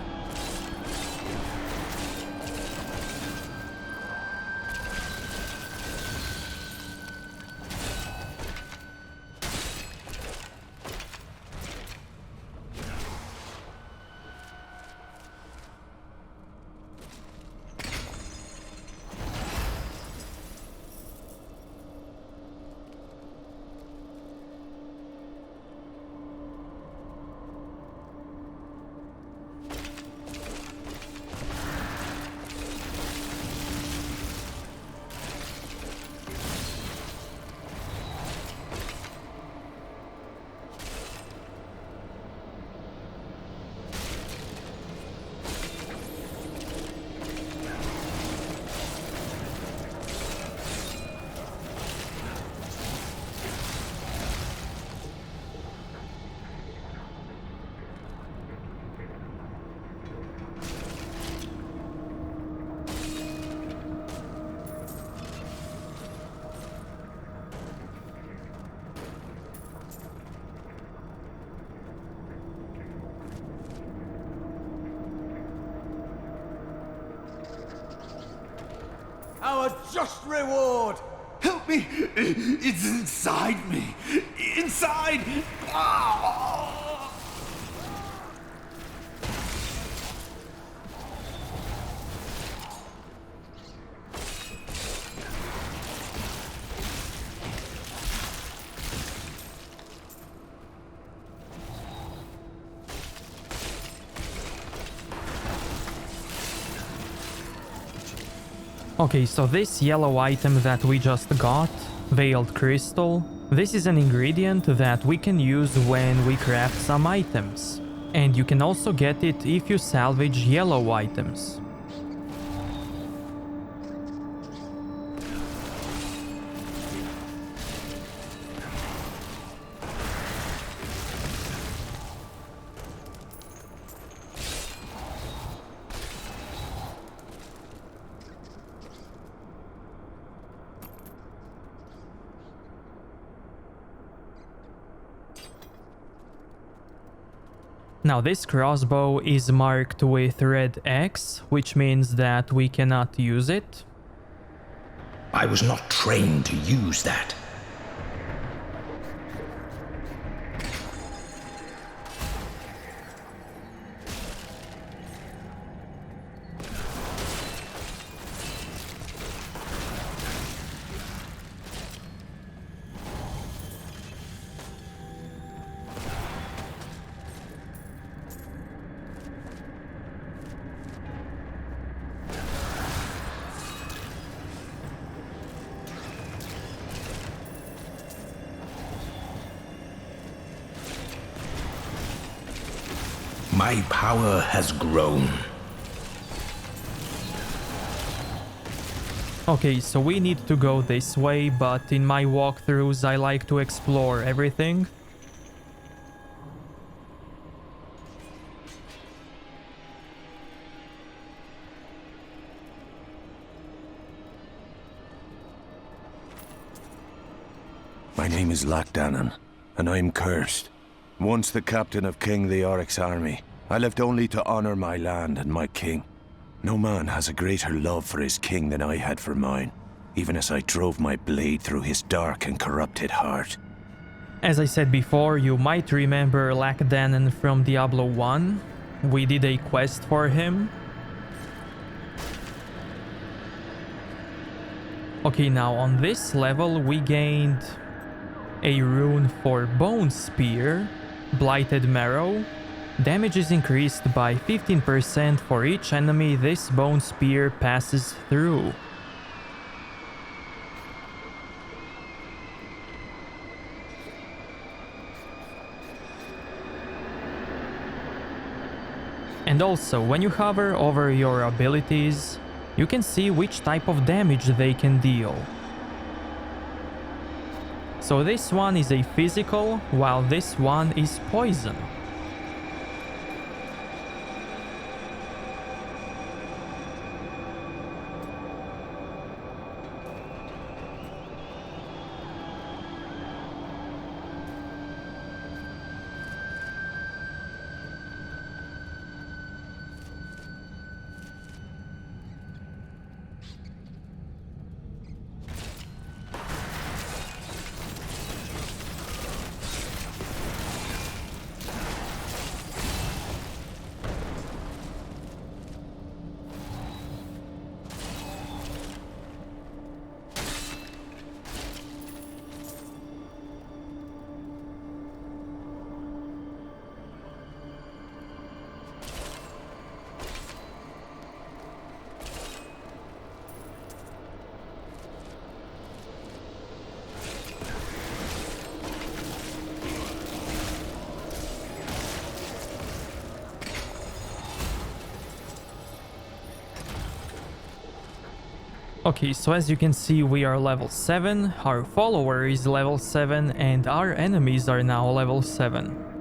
Our just reward! Help me! It's inside me! Inside! Ah! Okay, so this yellow item that we just got, Veiled Crystal, this is an ingredient that we can use when we craft some items. And you can also get it if you salvage yellow items. Now this crossbow is marked with red X, which means that we cannot use it. I was not trained to use that. My power has grown. Okay, so we need to go this way, but in my walkthroughs I like to explore everything. My name is Lakdanan, and I am cursed. Once the captain of King Leoric's army, I lived only to honor my land and my king. No man has a greater love for his king than I had for mine, even as I drove my blade through his dark and corrupted heart. As I said before, you might remember Lakdanan from Diablo 1. We did a quest for him. Okay, now on this level we gained a rune for Bone Spear, Blighted Marrow. Damage is increased by 15% for each enemy this Bone Spear passes through. And also, when you hover over your abilities, you can see which type of damage they can deal. So this one is a physical, while this one is poison. Okay, so as you can see, we are level 7, our follower is level 7, and our enemies are now level 7.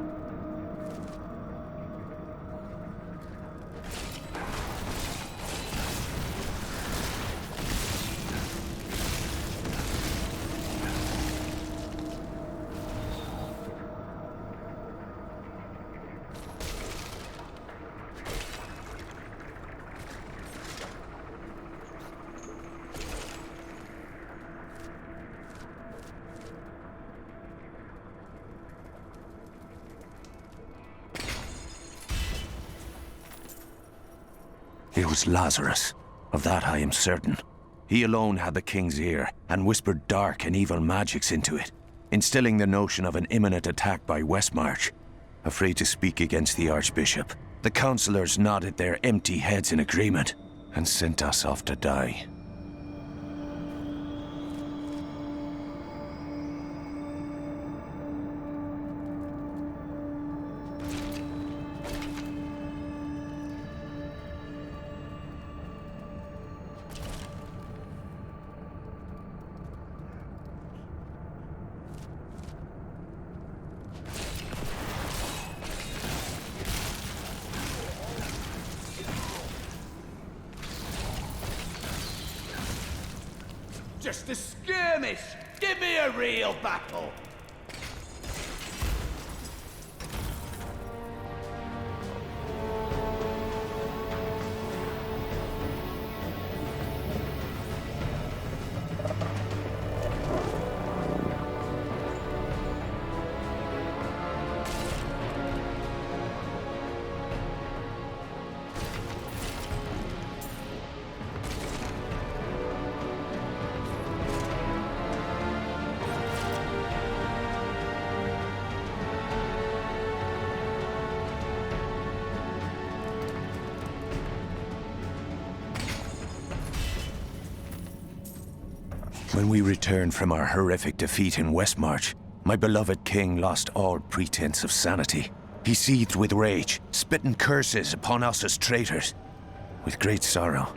It was Lazarus. Of that I am certain. He alone had the king's ear, and whispered dark and evil magics into it, instilling the notion of an imminent attack by Westmarch. Afraid to speak against the Archbishop, the councillors nodded their empty heads in agreement, and sent us off to die. Just a skirmish! Give me a real battle! When we returned from our horrific defeat in Westmarch, my beloved king lost all pretense of sanity. He seethed with rage, spitting curses upon us as traitors. With great sorrow,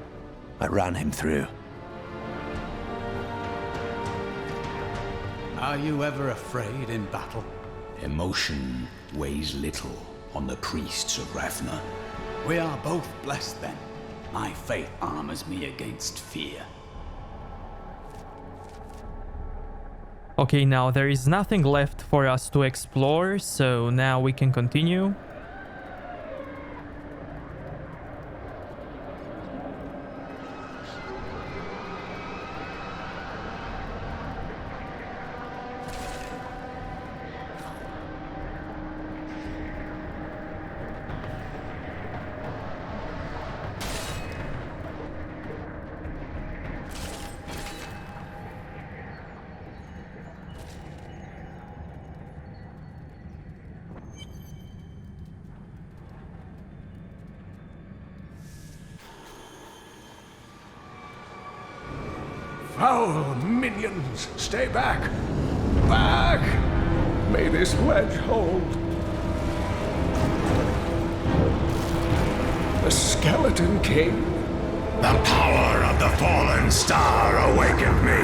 I ran him through. Are you ever afraid in battle? Emotion weighs little on the priests of Ravna. We are both blessed then. My faith armors me against fear. Okay, now there is nothing left for us to explore, so now we can continue. Foul minions, stay back! Back! May this ledge hold. The Skeleton King. The power of the fallen star awakened me,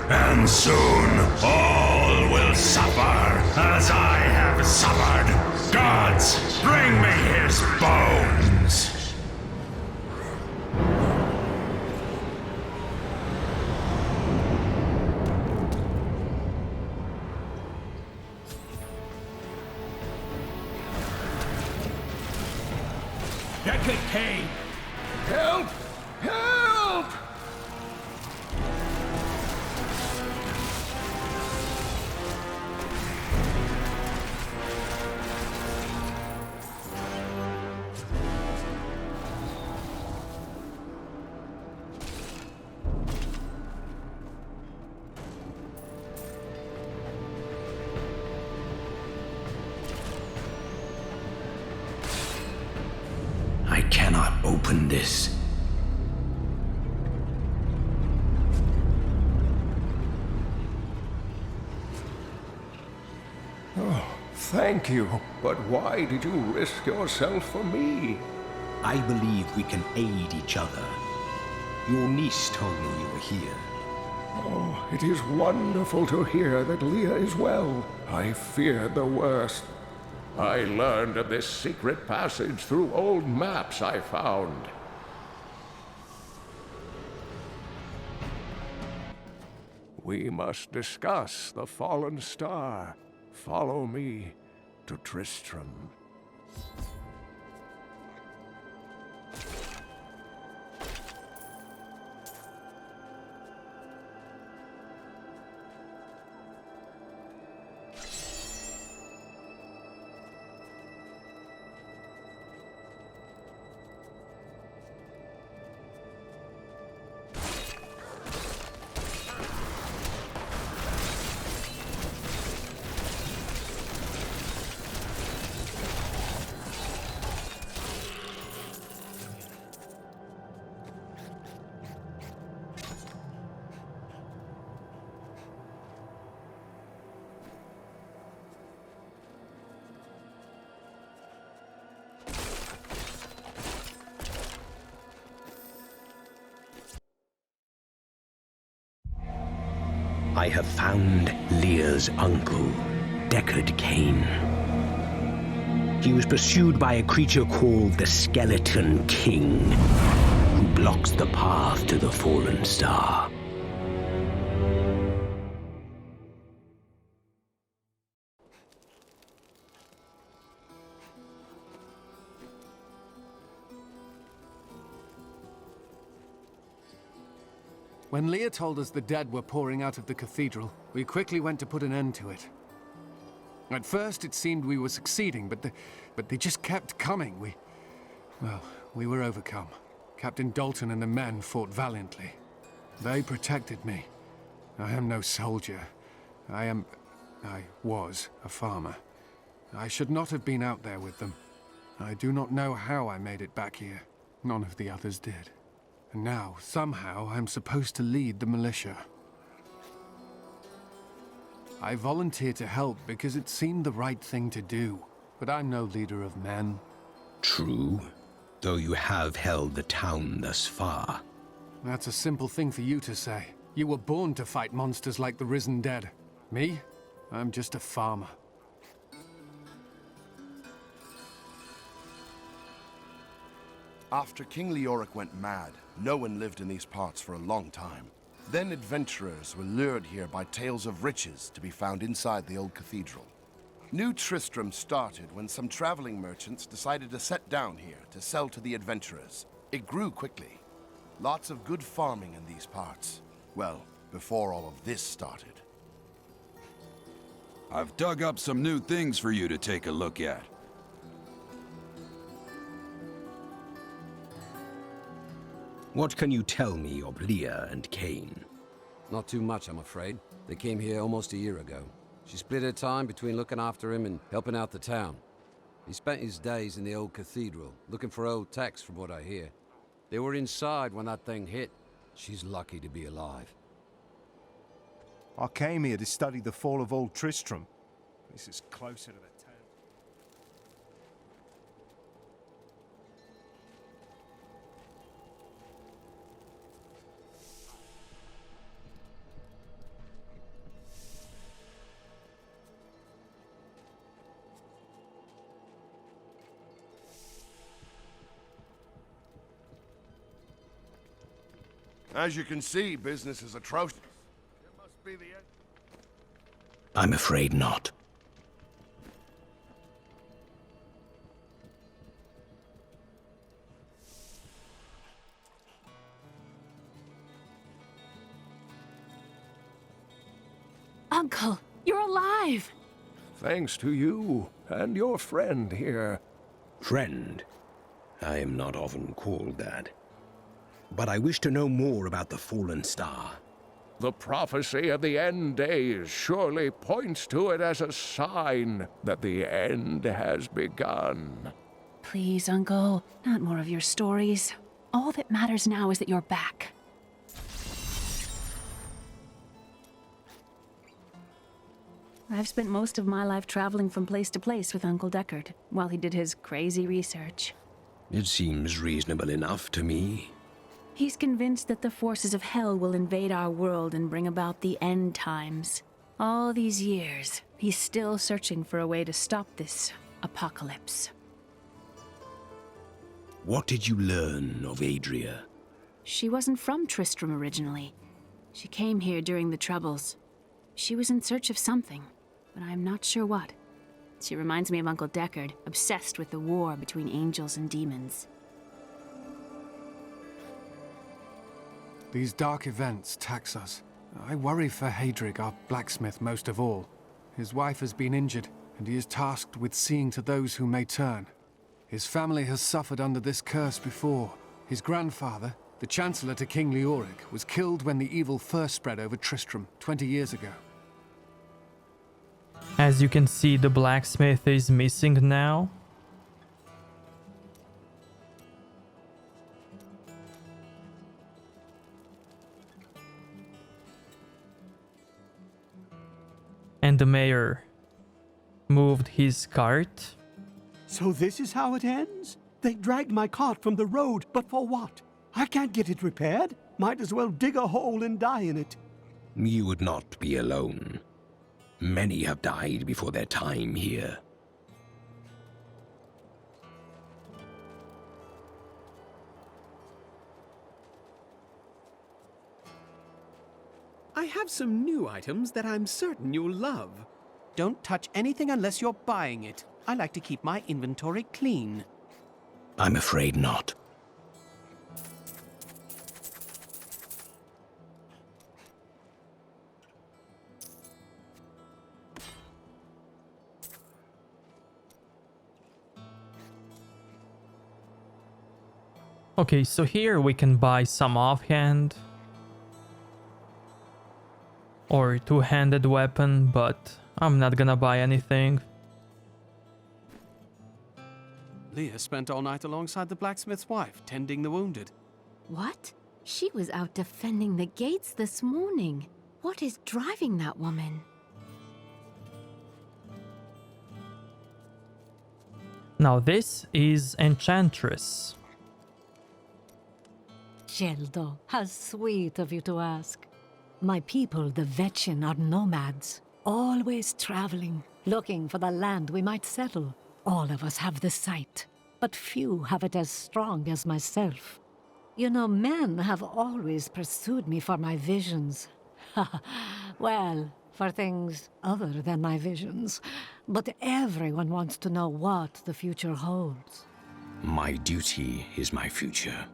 and soon all will suffer as I have suffered. Gods, bring me his bones! Deckard Cain! Help! Help! I cannot open this. Oh, thank you. But why did you risk yourself for me? I believe we can aid each other. Your niece told me you were here. Oh, it is wonderful to hear that Leah is well. I feared the worst. I learned of this secret passage through old maps I found. We must discuss the fallen star. Follow me to Tristram. I have found Leah's uncle, Deckard Cain. He was pursued by a creature called the Skeleton King, who blocks the path to the fallen star. When Leah told us the dead were pouring out of the cathedral, we quickly went to put an end to it. At first it seemed we were succeeding, but they just kept coming. We were overcome. Captain Dalton and the men fought valiantly. They protected me. I am no soldier. I was a farmer. I should not have been out there with them. I do not know how I made it back here. None of the others did. And now, somehow, I'm supposed to lead the militia. I volunteered to help because it seemed the right thing to do. But I'm no leader of men. True, though you have held the town thus far. That's a simple thing for you to say. You were born to fight monsters like the risen dead. Me? I'm just a farmer. After King Leoric went mad, no one lived in these parts for a long time. Then adventurers were lured here by tales of riches to be found inside the old cathedral. New Tristram started when some traveling merchants decided to set down here to sell to the adventurers. It grew quickly. Lots of good farming in these parts. Well, before all of this started. I've dug up some new things for you to take a look at. What can you tell me of Leah and Cain? Not too much, I'm afraid. They came here almost a year ago. She split her time between looking after him and helping out the town. He spent his days in the old cathedral, looking for old texts from what I hear. They were inside when that thing hit. She's lucky to be alive. I came here to study the fall of old Tristram. This is closer to the town. As you can see, business is atrocious. It must be the end. I'm afraid not. Uncle, you're alive! Thanks to you and your friend here. Friend? I am not often called that. But I wish to know more about the fallen star. The prophecy of the end days surely points to it as a sign that the end has begun. Please, Uncle, not more of your stories. All that matters now is that you're back. I've spent most of my life traveling from place to place with Uncle Deckard, while he did his crazy research. It seems reasonable enough to me. He's convinced that the forces of hell will invade our world and bring about the end times. All these years, he's still searching for a way to stop this apocalypse. What did you learn of Adria? She wasn't from Tristram originally. She came here during the Troubles. She was in search of something, but I'm not sure what. She reminds me of Uncle Deckard, obsessed with the war between angels and demons. These dark events tax us. I worry for Hadrig, our blacksmith, most of all. His wife has been injured, and he is tasked with seeing to those who may turn. His family has suffered under this curse before. His grandfather, the Chancellor to King Leoric, was killed when the evil first spread over Tristram 20 years ago. As you can see, the blacksmith is missing now. And the mayor moved his cart. So this is how it ends? They dragged my cart from the road, but for what? I can't get it repaired. Might as well dig a hole and die in it. You would not be alone. Many have died before their time here. I have some new items that I'm certain you'll love. Don't touch anything unless you're buying it. I like to keep my inventory clean. I'm afraid not. Okay, so here we can buy some offhand or two-handed weapon, but I'm not gonna buy anything. Leah spent all night alongside the blacksmith's wife, tending the wounded. What? She was out defending the gates this morning. What is driving that woman? Now this is Enchantress. Geldo, how sweet of you to ask. My people, the Vfxone, are nomads, always traveling, looking for the land we might settle. All of us have the sight, but few have it as strong as myself. You know, men have always pursued me for my visions. Well, for things other than my visions. But everyone wants to know what the future holds. My duty is my future.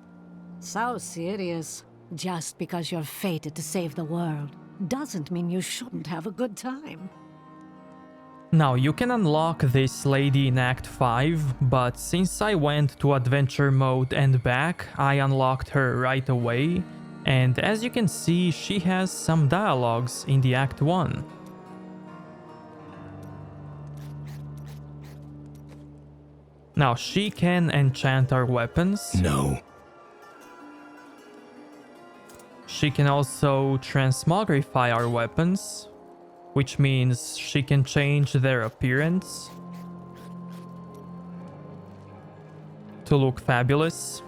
So serious. Just because you're fated to save the world doesn't mean you shouldn't have a good time. Now, you can unlock this lady in Act 5, but since I went to adventure mode and back, I unlocked her right away, and as you can see, she has some dialogues in the Act 1. Now, she can enchant our weapons. No. She can also transmogrify our weapons, which means she can change their appearance to look fabulous.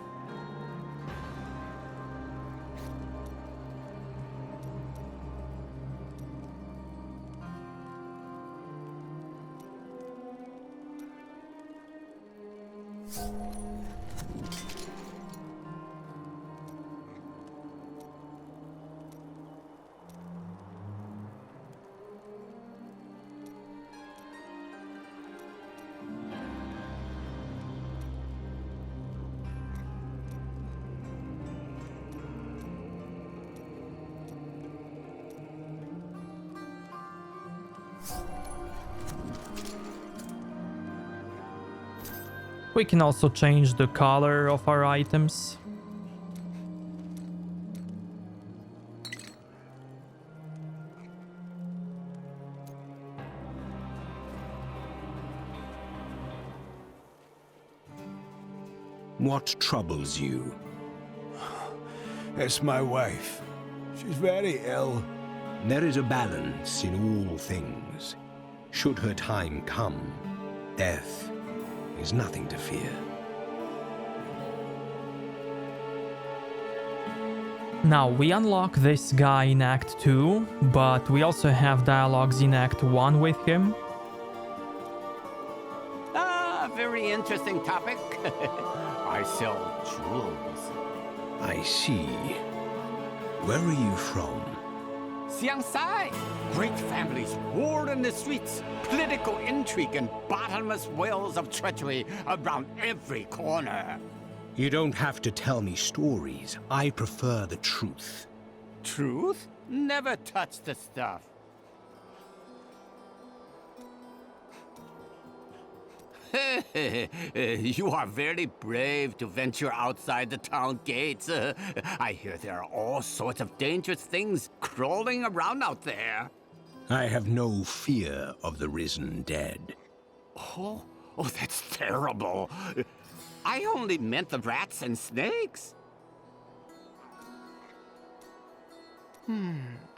We can also change the color of our items. What troubles you? It's my wife. She's very ill. There is a balance in all things. Should her time come, death is nothing to fear. Now, we unlock this guy in Act 2, but we also have dialogues in Act 1 with him. Ah, very interesting topic. I sell jewels. I see. Where are you from? Xiangsai! Great families warred in the streets, political intrigue and bottomless wells of treachery around every corner. You don't have to tell me stories. I prefer the truth. Truth? Never touch the stuff. You are very brave to venture outside the town gates. I hear there are all sorts of dangerous things crawling around out there. I have no fear of the risen dead. Oh, that's terrible. I only meant the rats and snakes.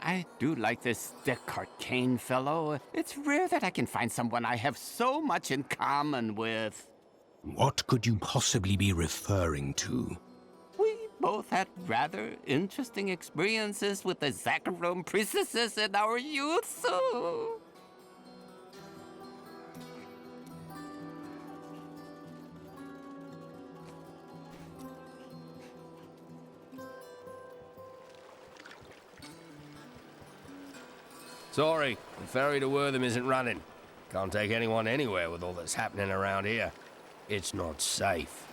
I do like this Deckard Cain fellow. It's rare that I can find someone I have so much in common with. What could you possibly be referring to? We both had rather interesting experiences with the Zacharome priestesses in our youth, so... Sorry, the ferry to Wortham isn't running. Can't take anyone anywhere with all that's happening around here. It's not safe.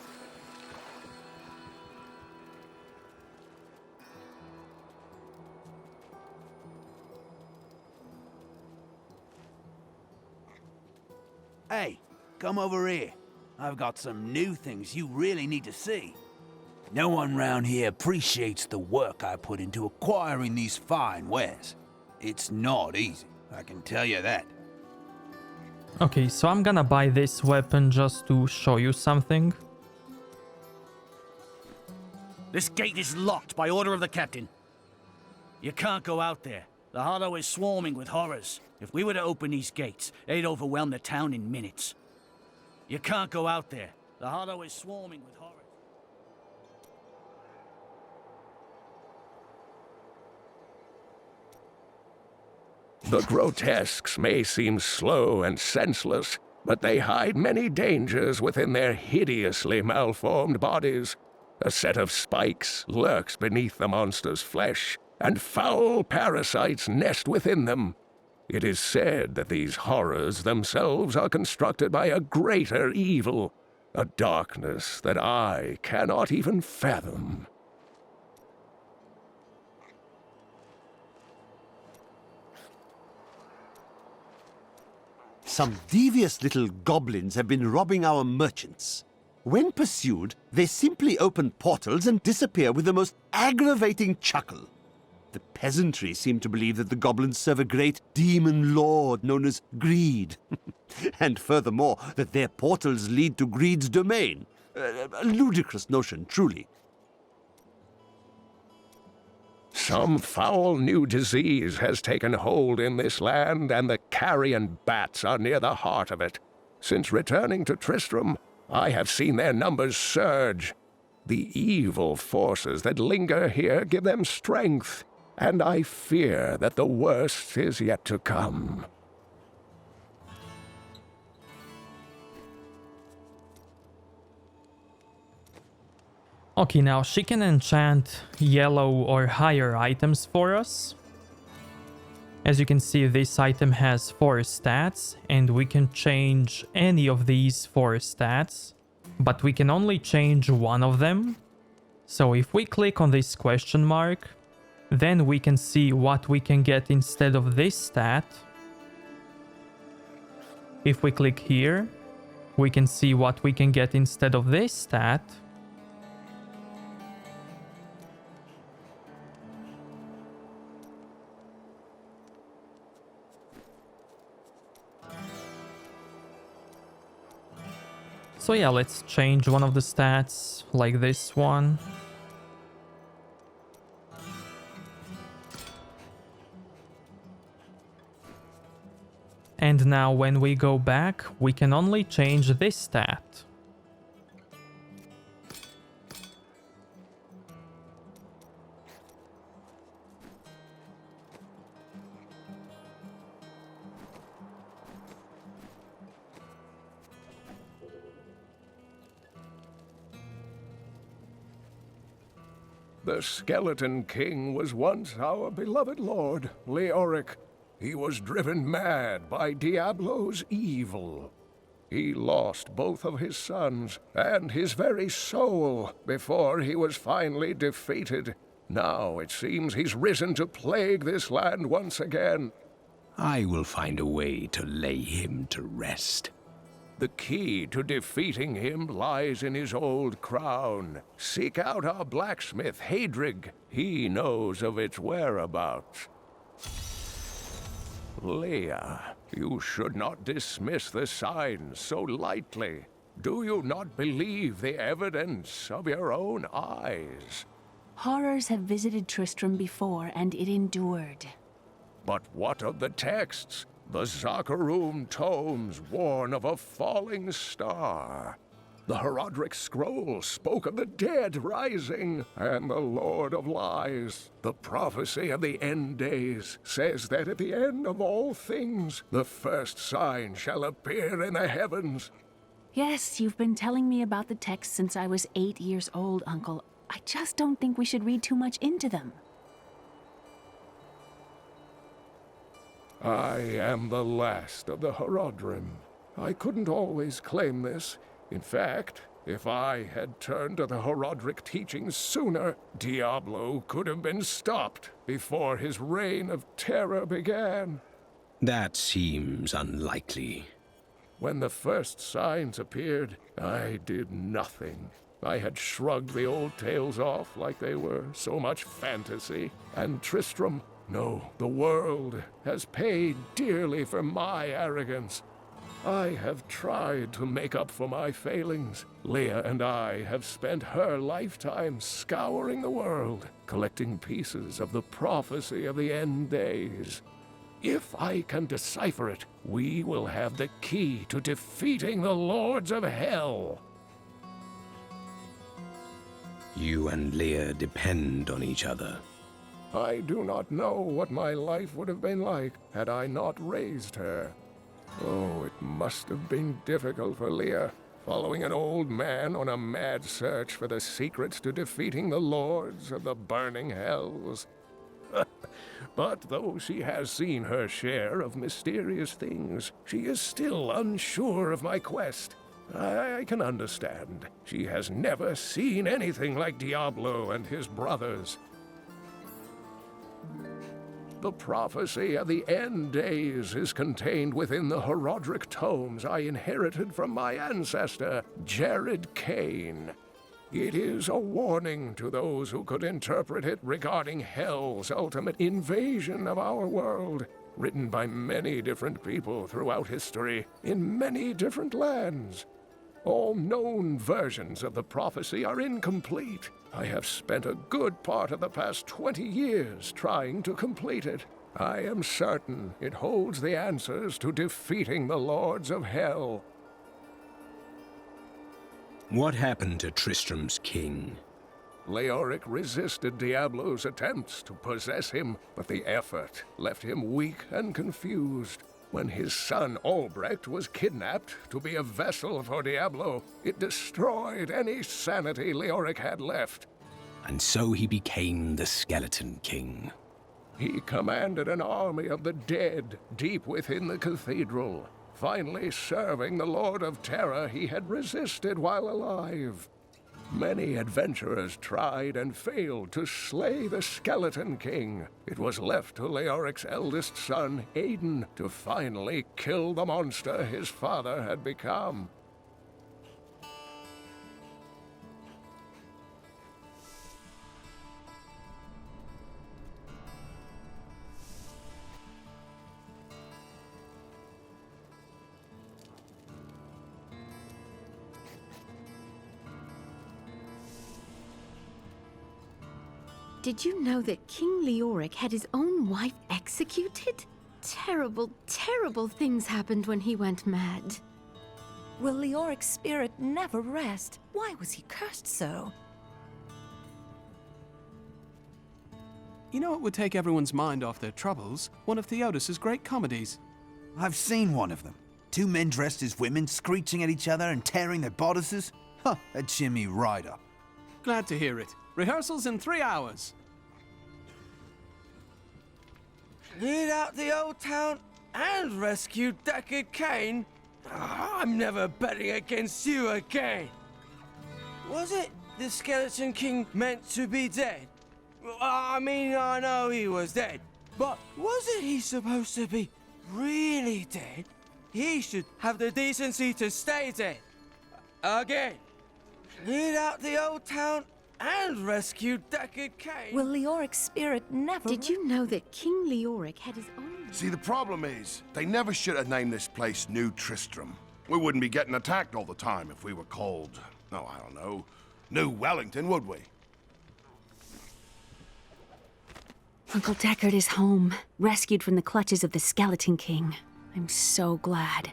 Hey, come over here. I've got some new things you really need to see. No one round here appreciates the work I put into acquiring these fine wares. It's not easy, I can tell you that. Okay, so I'm gonna buy this weapon just to show you something. This gate is locked by order of the captain. You can't go out there. The Hollow is swarming with horrors. If we were to open these gates, they'd overwhelm the town in minutes. You can't go out there. The Hollow is swarming with horrors. The grotesques may seem slow and senseless, but they hide many dangers within their hideously malformed bodies. A set of spikes lurks beneath the monster's flesh, and foul parasites nest within them. It is said that these horrors themselves are constructed by a greater evil, a darkness that I cannot even fathom. Some devious little goblins have been robbing our merchants. When pursued, they simply open portals and disappear with the most aggravating chuckle. The peasantry seem to believe that the goblins serve a great demon lord known as Greed. And furthermore, that their portals lead to Greed's domain. A ludicrous notion, truly. Some foul new disease has taken hold in this land, and the carrion bats are near the heart of it. Since returning to Tristram, I have seen their numbers surge. The evil forces that linger here give them strength, and I fear that the worst is yet to come. Okay, now she can enchant yellow or higher items for us. As you can see, this item has 4 stats, and we can change any of these 4 stats, but we can only change one of them. So if we click on this question mark, then we can see what we can get instead of this stat. If we click here, we can see what we can get instead of this stat. So yeah, let's change one of the stats, like this one. And now when we go back, we can only change this stat. The Skeleton King was once our beloved lord, Leoric. He was driven mad by Diablo's evil. He lost both of his sons and his very soul before he was finally defeated. Now it seems he's risen to plague this land once again. I will find a way to lay him to rest. The key to defeating him lies in his old crown. Seek out our blacksmith, Hadrig. He knows of its whereabouts. Leah, you should not dismiss the signs so lightly. Do you not believe the evidence of your own eyes? Horrors have visited Tristram before, and it endured. But what of the texts? The Zakharum tomes warn of a falling star. The Horodric scroll spoke of the dead rising, and the Lord of Lies. The prophecy of the end days says that at the end of all things, the first sign shall appear in the heavens. Yes, you've been telling me about the texts since I was 8 years old, Uncle. I just don't think we should read too much into them. I am the last of the Horodrim. I couldn't always claim this. In fact, if I had turned to the Horodric teachings sooner, Diablo could have been stopped before his reign of terror began. That seems unlikely. When the first signs appeared, I did nothing. I had shrugged the old tales off like they were so much fantasy, and Tristram, no, the world, has paid dearly for my arrogance. I have tried to make up for my failings. Leah and I have spent her lifetime scouring the world, collecting pieces of the prophecy of the end days. If I can decipher it, we will have the key to defeating the Lords of Hell. You and Leah depend on each other. I do not know what my life would have been like had I not raised her. Oh, it must have been difficult for Leah, following an old man on a mad search for the secrets to defeating the lords of the burning hells. But though she has seen her share of mysterious things, she is still unsure of my quest. I can understand. She has never seen anything like Diablo and his brothers. The prophecy of the end days is contained within the Herodric tomes I inherited from my ancestor, Jared Cain. It is a warning to those who could interpret it regarding Hell's ultimate invasion of our world, written by many different people throughout history, in many different lands. All known versions of the prophecy are incomplete. I have spent a good part of the past 20 years trying to complete it. I am certain it holds the answers to defeating the Lords of Hell. What happened to Tristram's king? Leoric resisted Diablo's attempts to possess him, but the effort left him weak and confused. When his son Albrecht was kidnapped to be a vessel for Diablo, it destroyed any sanity Leoric had left. And so he became the Skeleton King. He commanded an army of the dead deep within the cathedral, finally serving the Lord of Terror he had resisted while alive. Many adventurers tried and failed to slay the Skeleton King. It was left to Leoric's eldest son, Aiden, to finally kill the monster his father had become. Did you know that King Leoric had his own wife executed? Terrible, terrible things happened when he went mad. Will Leoric's spirit never rest? Why was he cursed so? You know what would take everyone's mind off their troubles? One of Theodos's great comedies. I've seen one of them. Two men dressed as women screeching at each other and tearing their bodices. Huh, that'd cheer me right up. Glad to hear it. Rehearsals in 3 hours. Cleared out the old town and rescued Deckard Cain? I'm never betting against you again. Was it the Skeleton King meant to be dead? I mean, I know he was dead, but wasn't he supposed to be really dead? He should have the decency to stay dead. Again. Cleared out the old town and rescued Deckard Cain. Will Leoric's spirit never... Did you know that King Leoric had his own... See, the problem is, they never should have named this place New Tristram. We wouldn't be getting attacked all the time if we were called, oh, I don't know, New Wellington, would we? Uncle Deckard is home, rescued from the clutches of the Skeleton King. I'm so glad.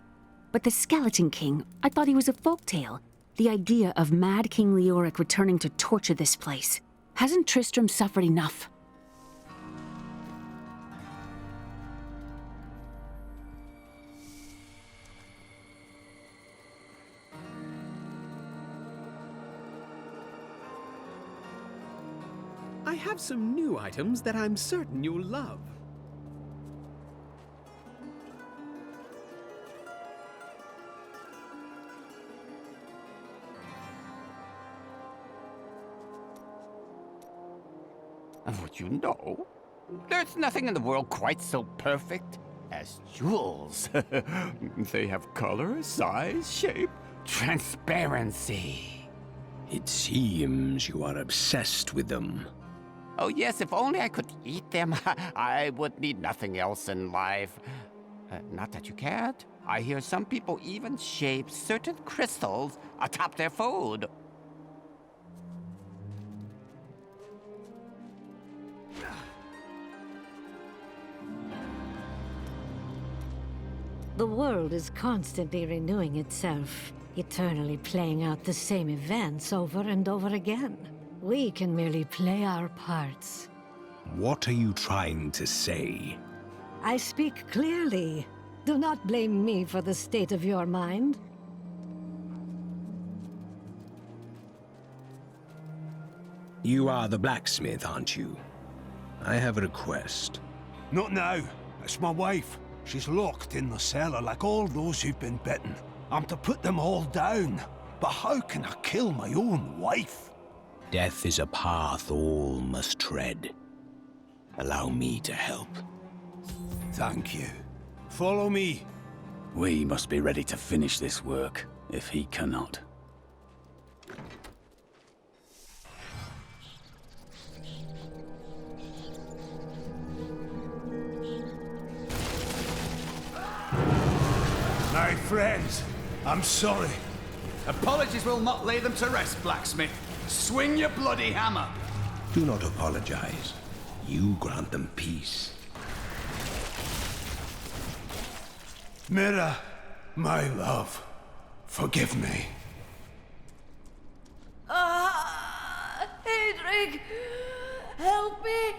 But the Skeleton King, I thought he was a folktale. The idea of Mad King Leoric returning to torture this place. Hasn't Tristram suffered enough? I have some new items that I'm certain you'll love. Would you know? There's nothing in the world quite so perfect as jewels. They have color, size, shape, transparency. It seems you are obsessed with them. Oh yes, if only I could eat them, I would need nothing else in life. Not that you can't. I hear some people even shape certain crystals atop their food. The world is constantly renewing itself, eternally playing out the same events over and over again. We can merely play our parts. What are you trying to say? I speak clearly. Do not blame me for the state of your mind. You are the blacksmith, aren't you? I have a request. Not now. It's my wife. She's locked in the cellar like all those who've been bitten. I'm to put them all down. But how can I kill my own wife? Death is a path all must tread. Allow me to help. Thank you. Follow me. We must be ready to finish this work, if he cannot. My friends, I'm sorry. Apologies will not lay them to rest, blacksmith. Swing your bloody hammer. Do not apologize. You grant them peace. Mira, my love, forgive me. Hedrig, help me.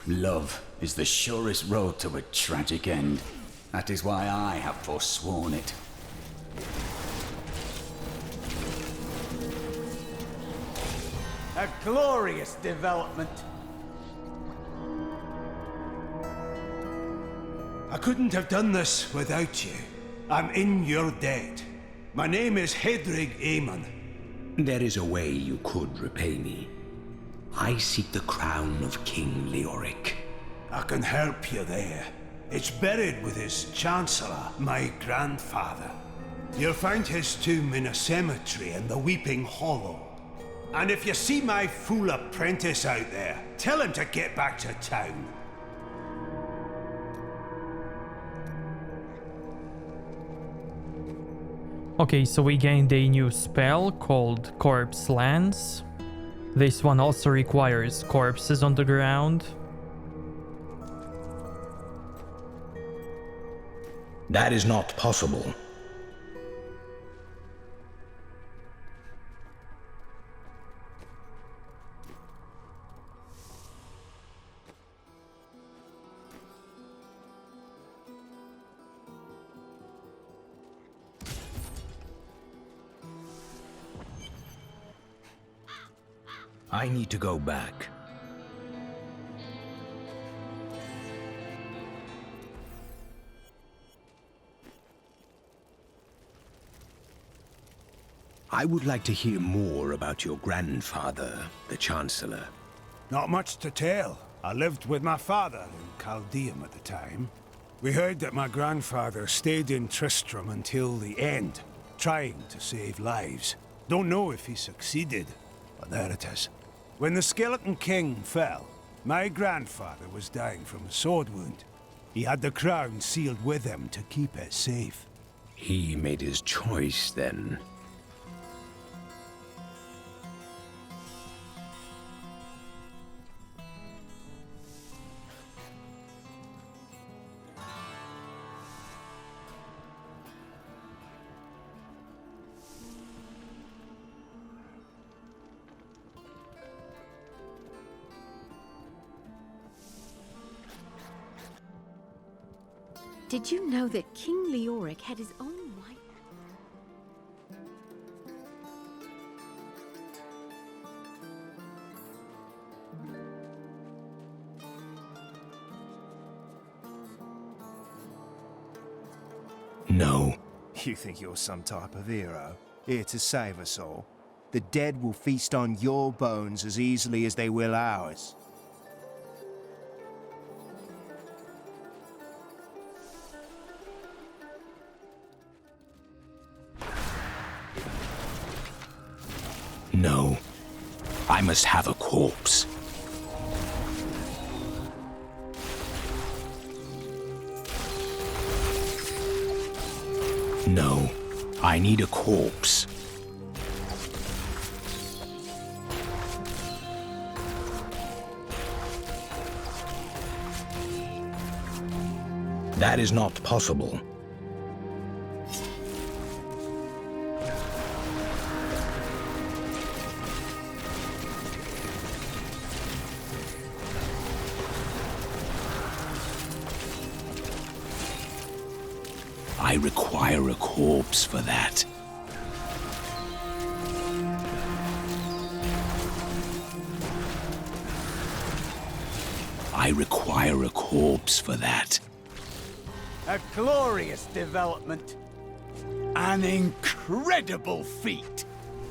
Love is the surest road to a tragic end. That is why I have forsworn it. A glorious development. I couldn't have done this without you. I'm in your debt. My name is Hedrig Aemon. There is a way you could repay me. I seek the crown of King Leoric. I can help you there. It's buried with his Chancellor, my grandfather. You'll find his tomb in a cemetery in the Weeping Hollow. And if you see my fool apprentice out there, tell him to get back to town. Okay, so we gained a new spell called Corpse Lance. This one also requires corpses on the ground. That is not possible. I need to go back. I would like to hear more about your grandfather, the Chancellor. Not much to tell. I lived with my father in Chaldeum at the time. We heard that my grandfather stayed in Tristram until the end, trying to save lives. Don't know if he succeeded, but there it is. When the Skeleton King fell, my grandfather was dying from a sword wound. He had the crown sealed with him to keep it safe. He made his choice then. Did you know that King Leoric had his own wife? No. You think you're some type of hero, here to save us all? The dead will feast on your bones as easily as they will ours. No. I must have a corpse. No. I need a corpse. That is not possible. I require a corpse for that. I require a corpse for that. A glorious development. An incredible feat.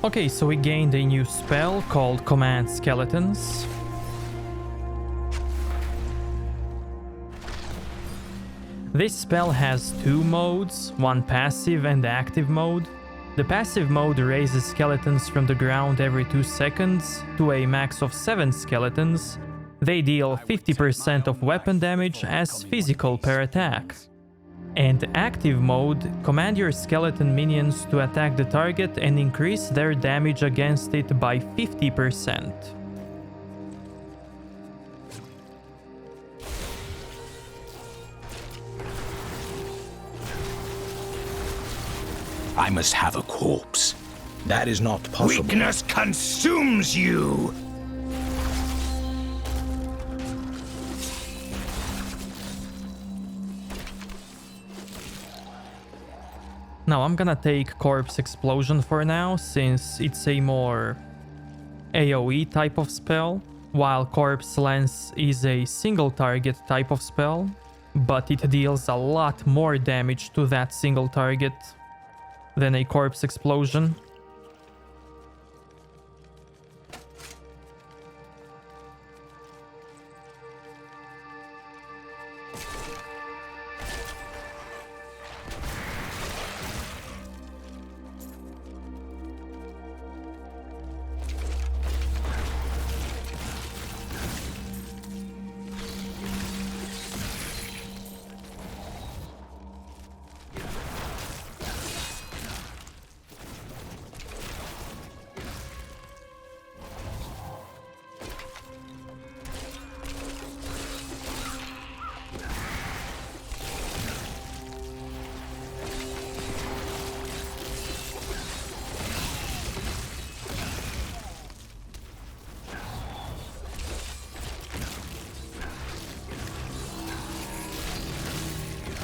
Okay, so we gained a new spell called Command Skeletons. This spell has two modes, one passive and active mode. The passive mode raises skeletons from the ground every 2 seconds to a max of 7 skeletons. They deal 50% of weapon damage as physical per attack. And active mode, command your skeleton minions to attack the target and increase their damage against it by 50%. I must have a corpse. That is not possible. Weakness consumes you! Now I'm gonna take Corpse Explosion for now, since it's a more AoE type of spell, while Corpse Lance is a single target type of spell, but it deals a lot more damage to that single target than a Corpse Explosion.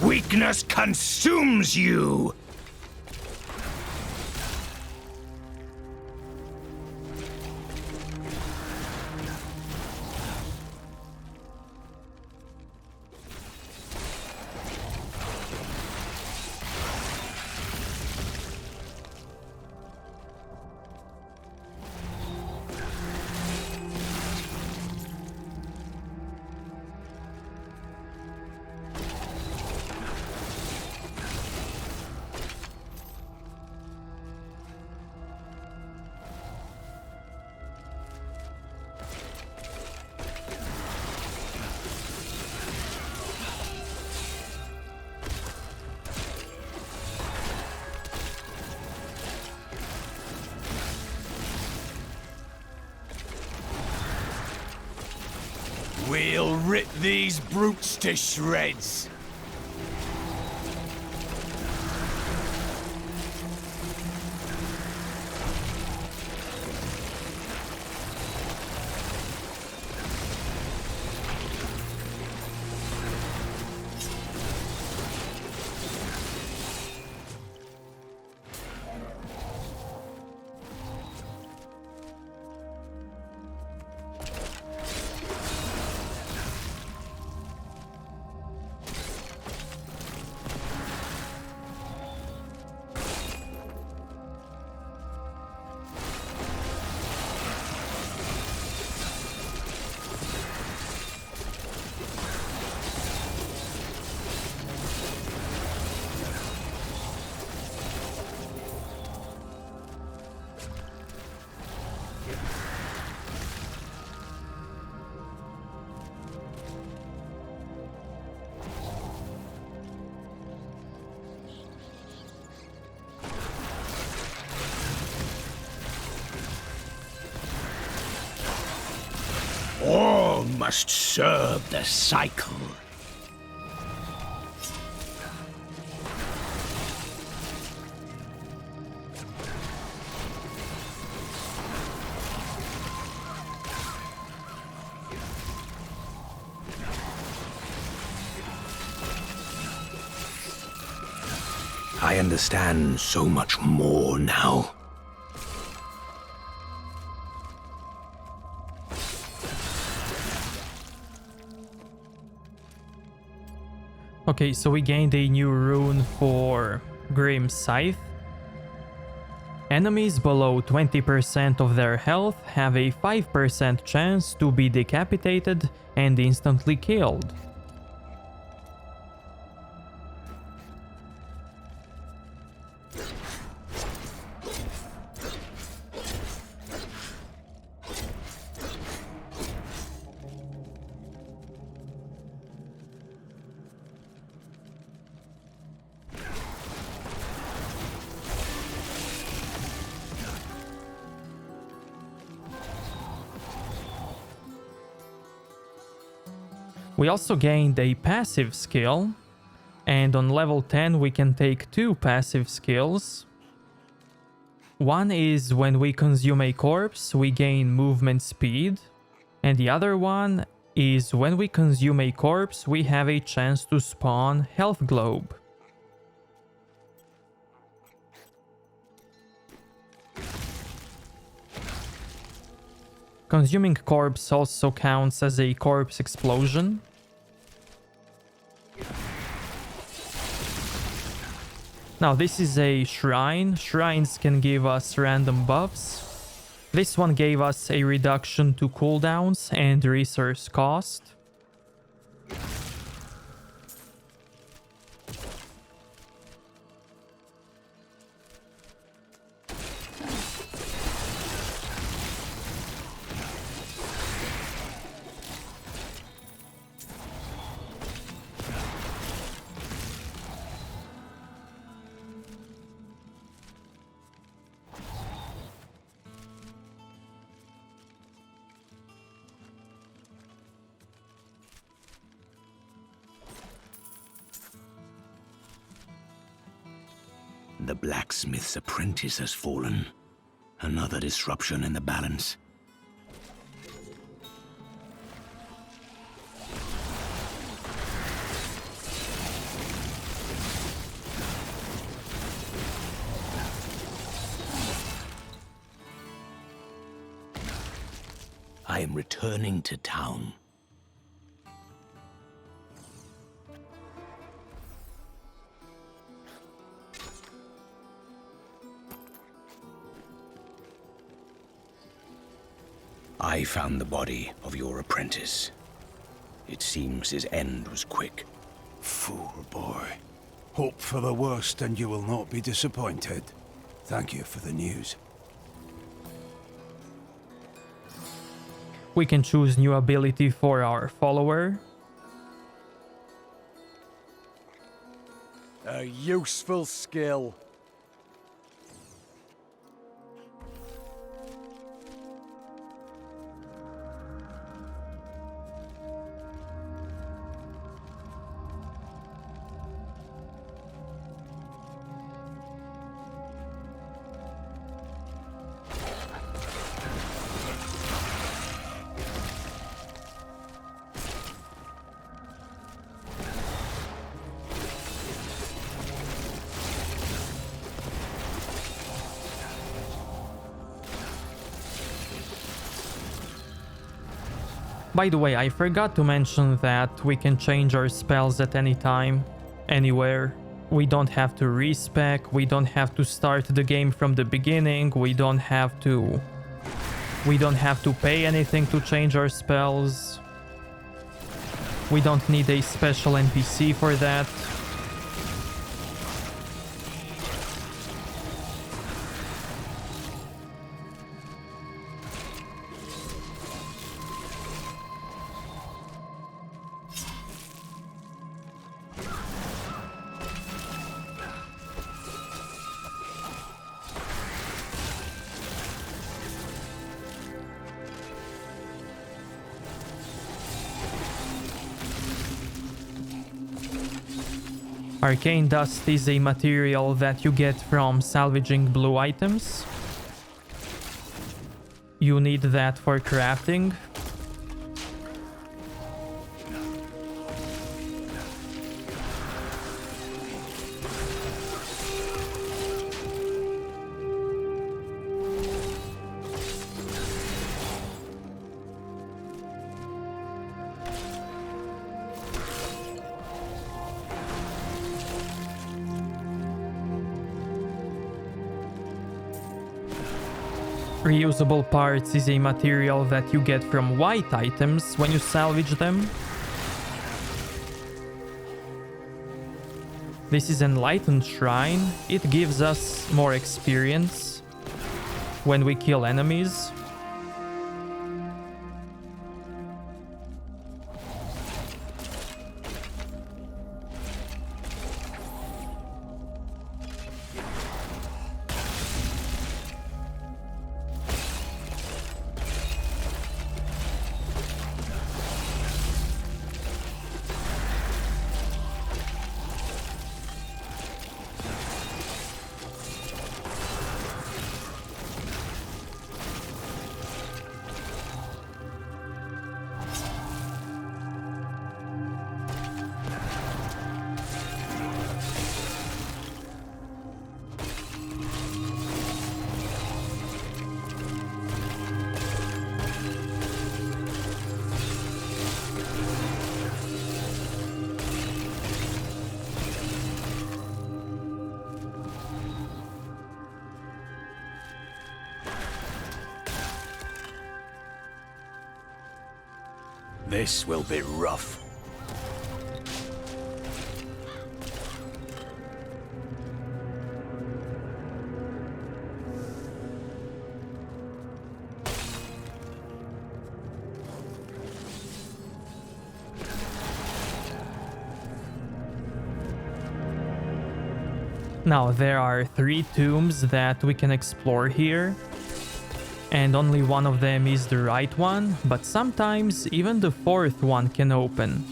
Weakness consumes you! We'll rip these brutes to shreds. All must serve the cycle. I understand so much more now. Okay, so we gained a new rune for Grim Scythe. Enemies below 20% of their health have a 5% chance to be decapitated and instantly killed. We also gained a passive skill, and on level 10 we can take 2 passive skills. One is when we consume a corpse, we gain movement speed, and the other one is when we consume a corpse, we have a chance to spawn health globe. Consuming corpse also counts as a corpse explosion. Now this is a shrine. Shrines can give us random buffs. This one gave us a reduction to cooldowns and resource cost. The blacksmith's apprentice has fallen. Another disruption in the balance. I am returning to town. I found the body of your apprentice. It seems his end was quick. Fool boy. Hope for the worst and you will not be disappointed. Thank you for the news. We can choose new ability for our follower. A useful skill. By the way, I forgot to mention that we can change our spells at any time, anywhere. We don't have to respec, we don't have to start the game from the beginning, we don't have to pay anything to change our spells. We don't need a special NPC for that. Arcane dust is a material that you get from salvaging blue items. You need that for crafting. Reusable parts is a material that you get from white items when you salvage them. This is Enlightened Shrine. It gives us more experience when we kill enemies. This will be rough. Now, there are 3 tombs that we can explore here, and only one of them is the right one, but sometimes even the 4th one can open.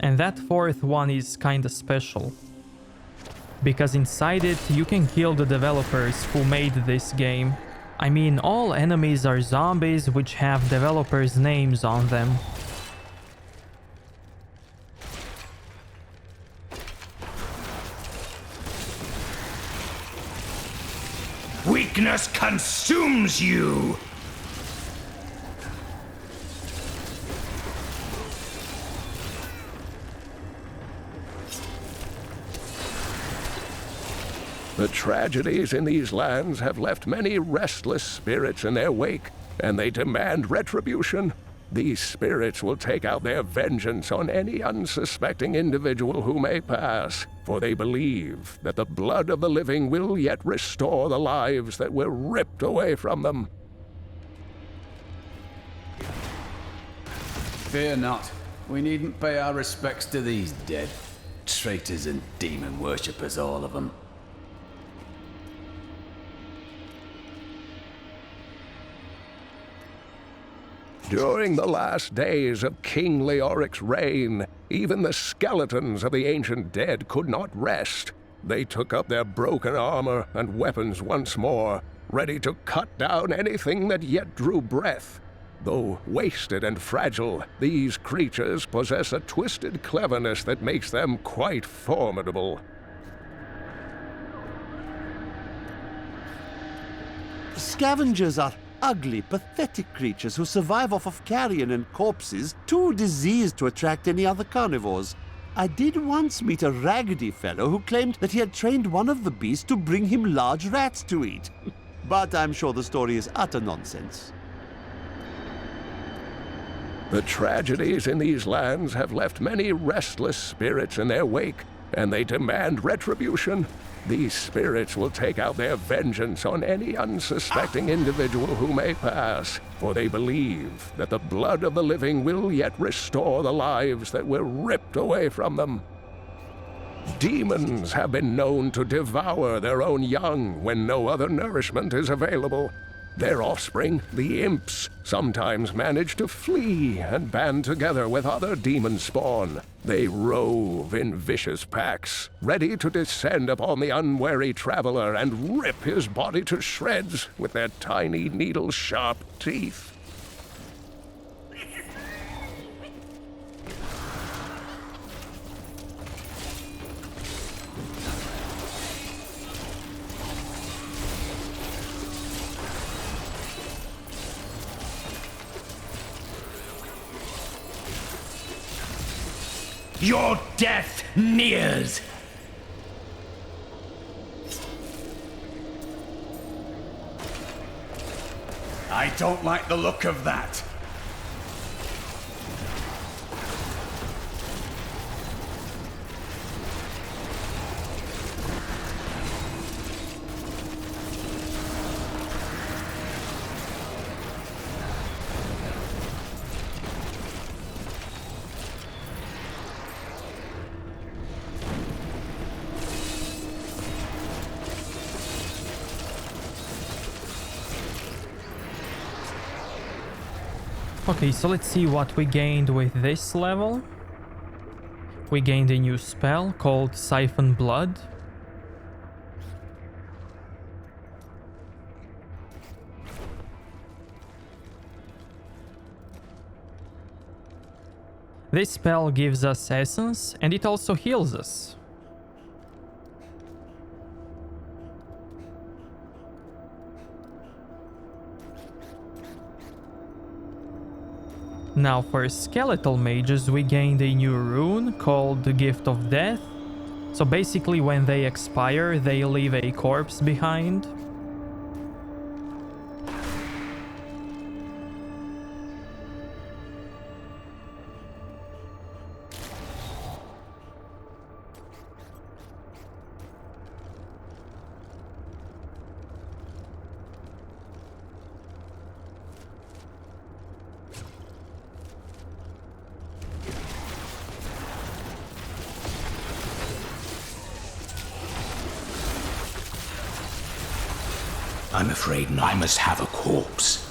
And that 4th one is kinda special, because inside it you can kill the developers who made this game. I mean, all enemies are zombies which have developers' names on them. Weakness consumes you! The tragedies in these lands have left many restless spirits in their wake, and they demand retribution. These spirits will take out their vengeance on any unsuspecting individual who may pass, for they believe that the blood of the living will yet restore the lives that were ripped away from them. Fear not. We needn't pay our respects to these dead. Traitors and demon worshippers, all of them. During the last days of King Leoric's reign, even the skeletons of the ancient dead could not rest. They took up their broken armor and weapons once more, ready to cut down anything that yet drew breath. Though wasted and fragile, these creatures possess a twisted cleverness that makes them quite formidable. Scavengers are ugly, pathetic creatures who survive off of carrion and corpses, too diseased to attract any other carnivores. I did once meet a raggedy fellow who claimed that he had trained one of the beasts to bring him large rats to eat. But I'm sure the story is utter nonsense. The tragedies in these lands have left many restless spirits in their wake, and they demand retribution. These spirits will take out their vengeance on any unsuspecting individual who may pass, for they believe that the blood of the living will yet restore the lives that were ripped away from them. Demons have been known to devour their own young when no other nourishment is available. Their offspring, the imps, sometimes manage to flee and band together with other demon spawn. They rove in vicious packs, ready to descend upon the unwary traveler and rip his body to shreds with their tiny needle-sharp teeth. Your death nears! I don't like the look of that. Okay, so let's see what we gained with this level. We gained a new spell called Siphon Blood. This spell gives us essence and it also heals us. Now for skeletal mages we gained a new rune called the Gift of Death. So basically when they expire they leave a corpse behind. I'm afraid not. I must have a corpse.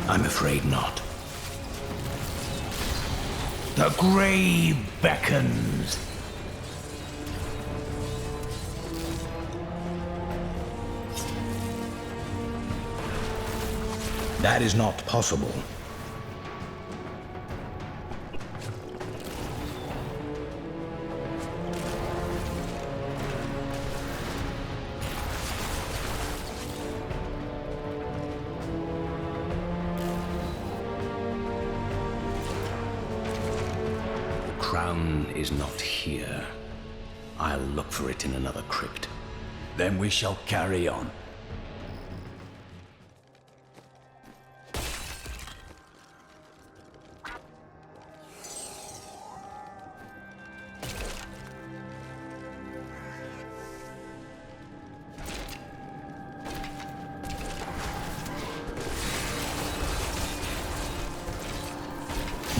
I'm afraid not. The grave beckons. That is not possible. The crown is not here. I'll look for it in another crypt. Then we shall carry on.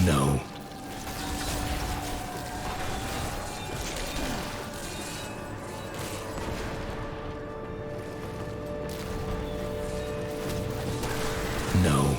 No. No.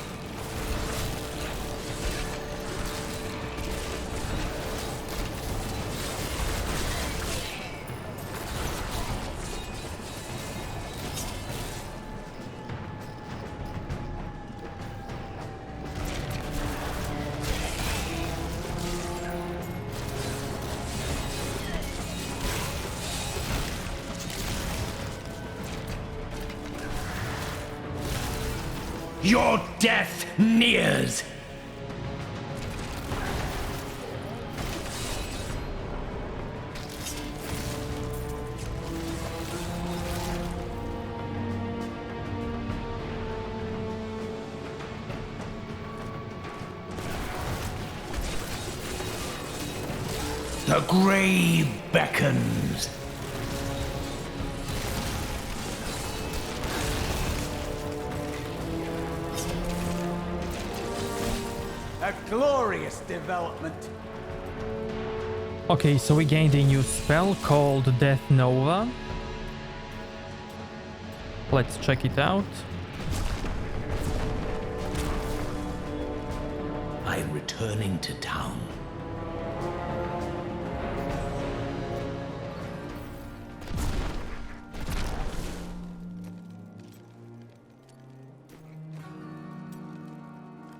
Your death nears! The grave beckons. A glorious development. Okay, so we gained a new spell called Death Nova. Let's check it out. I'm returning to town.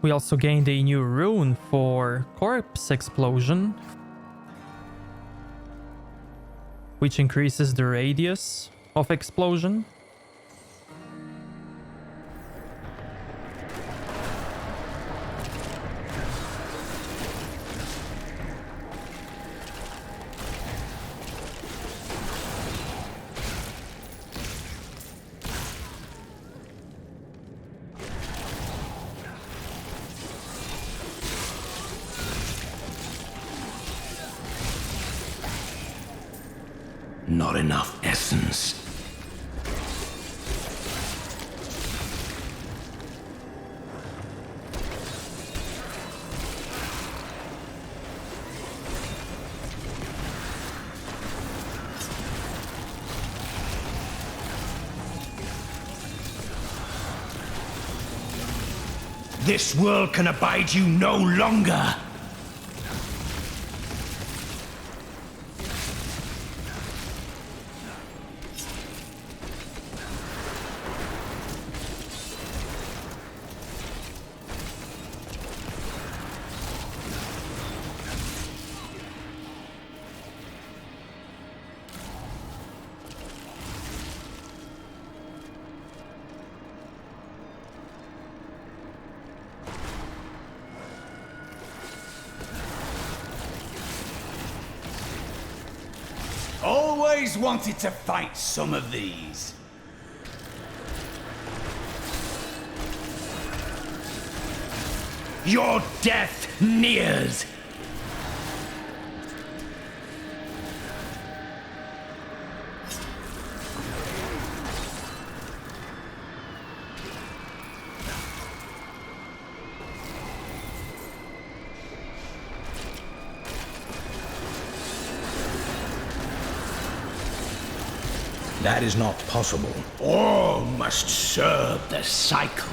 We also gained a new rune for Corpse Explosion, which increases the radius of explosion. Not enough essence. This world can abide you no longer! Always wanted to fight some of these. Your death nears! That is not possible. All must serve the cycle.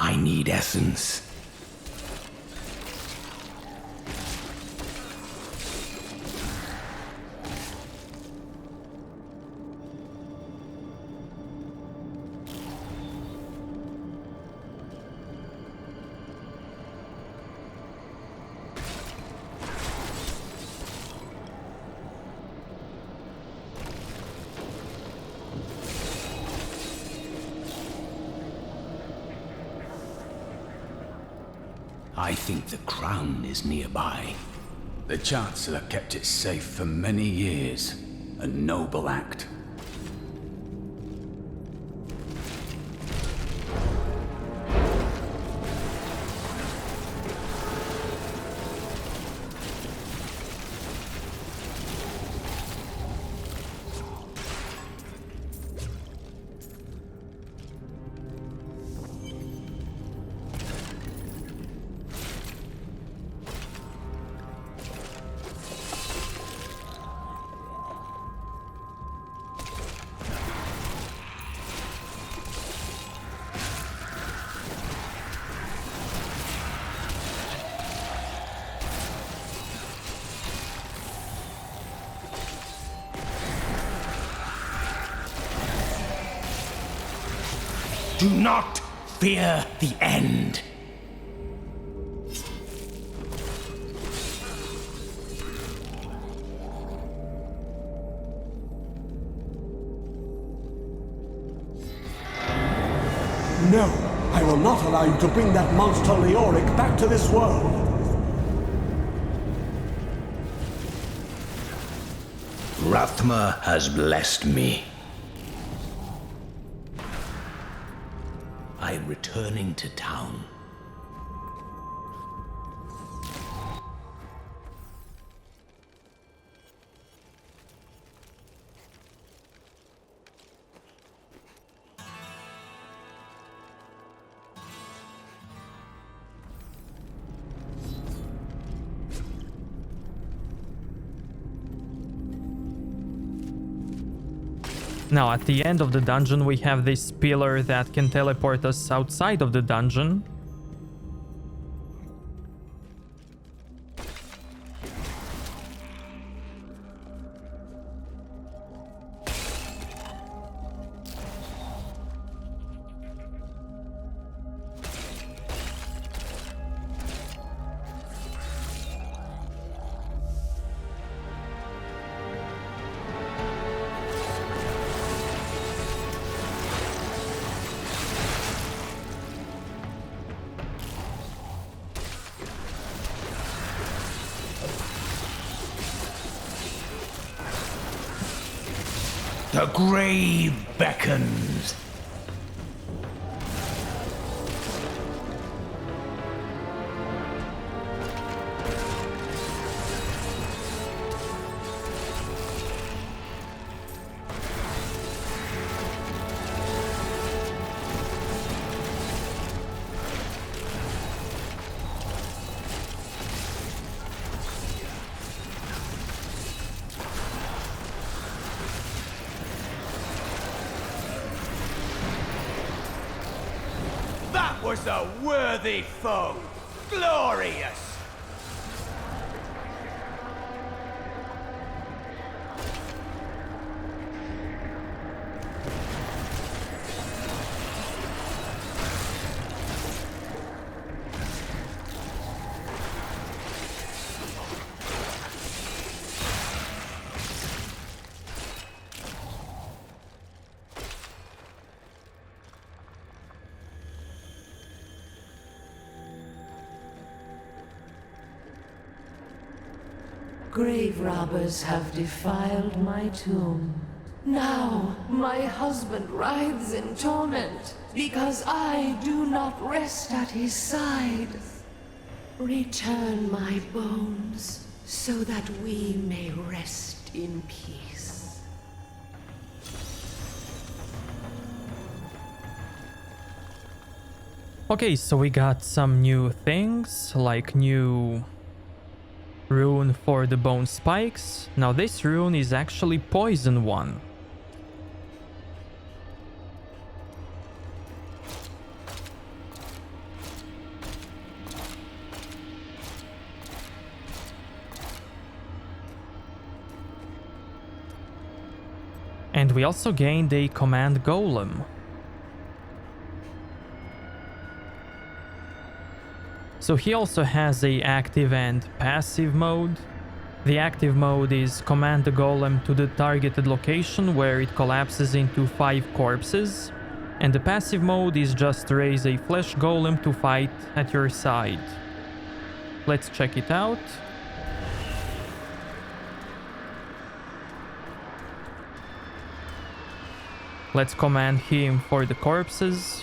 I need essence. I think the crown is nearby. The Chancellor kept it safe for many years. A noble act. Do not fear the end. No, I will not allow you to bring that monster Leoric back to this world. Rathma has blessed me. I am returning to town. Now, at the end of the dungeon, we have this pillar that can teleport us outside of the dungeon. The grave beckons. That was a worthy foe! Glorious! Grave robbers have defiled my tomb. Now my husband writhes in torment because I do not rest at his side. Return my bones so that we may rest in peace. Okay, so we got some new things, like new rune for the bone spikes. Now this rune is actually poison one. And we also gained a command golem. So he also has a active and passive mode. The active mode is command the golem to the targeted location where it collapses into 5 corpses. And the passive mode is just raise a flesh golem to fight at your side. Let's check it out. Let's command him for the corpses.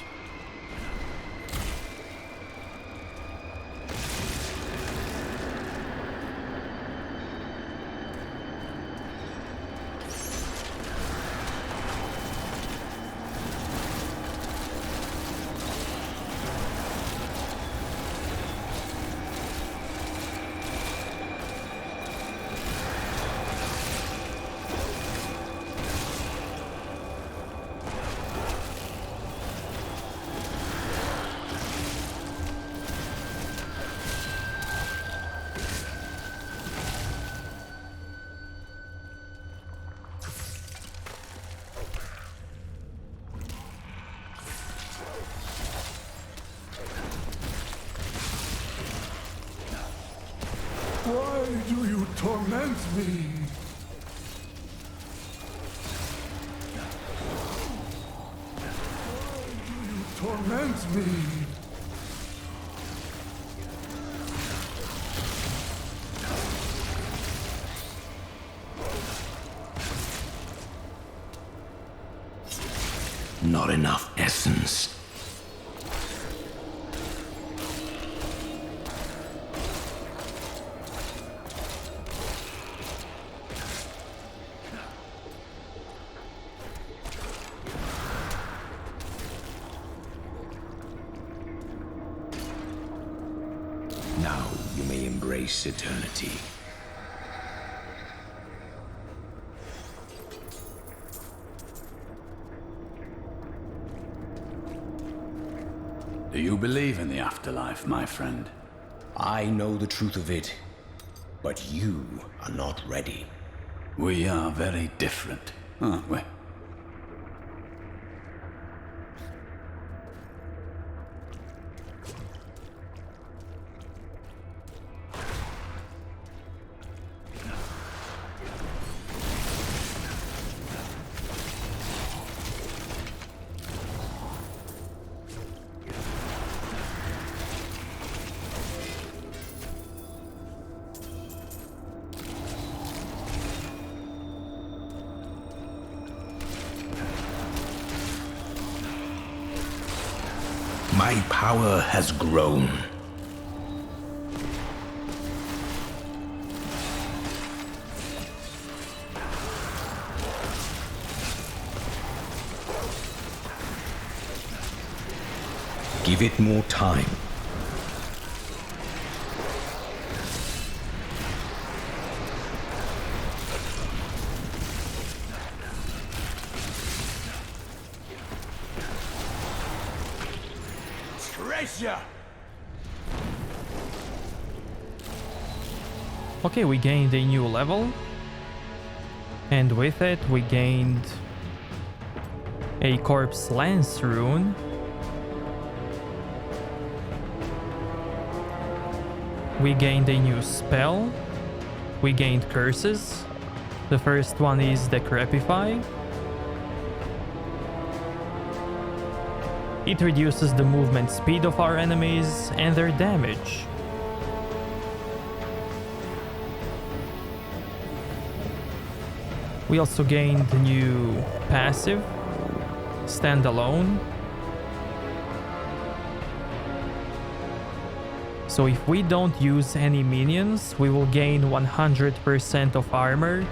Why do you torment me? Why do you torment me? Not enough essence. Now you may embrace eternity. Do you believe in the afterlife, my friend? I know the truth of it, but you are not ready. We are very different, aren't we? My power has grown. Give it more time. Treasure! Okay, we gained a new level. And with it, we gained a corpse lance rune. We gained a new spell. We gained curses. The first one is Decrepify. It reduces the movement speed of our enemies and their damage. We also gained the new passive, Standalone. So if we don't use any minions, we will gain 100% of armor.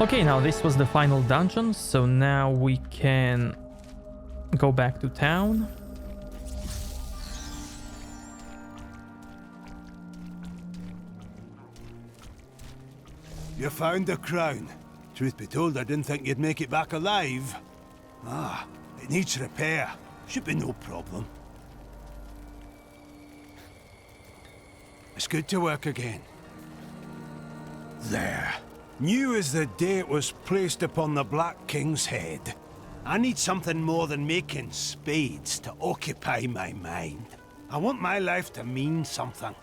Okay, now this was the final dungeon, so now we can go back to town. You found the crown. Truth be told, I didn't think you'd make it back alive. Ah, it needs repair. Should be no problem. It's good to work again. There. New as the day it was placed upon the Black King's head. I need something more than making spades to occupy my mind. I want my life to mean something.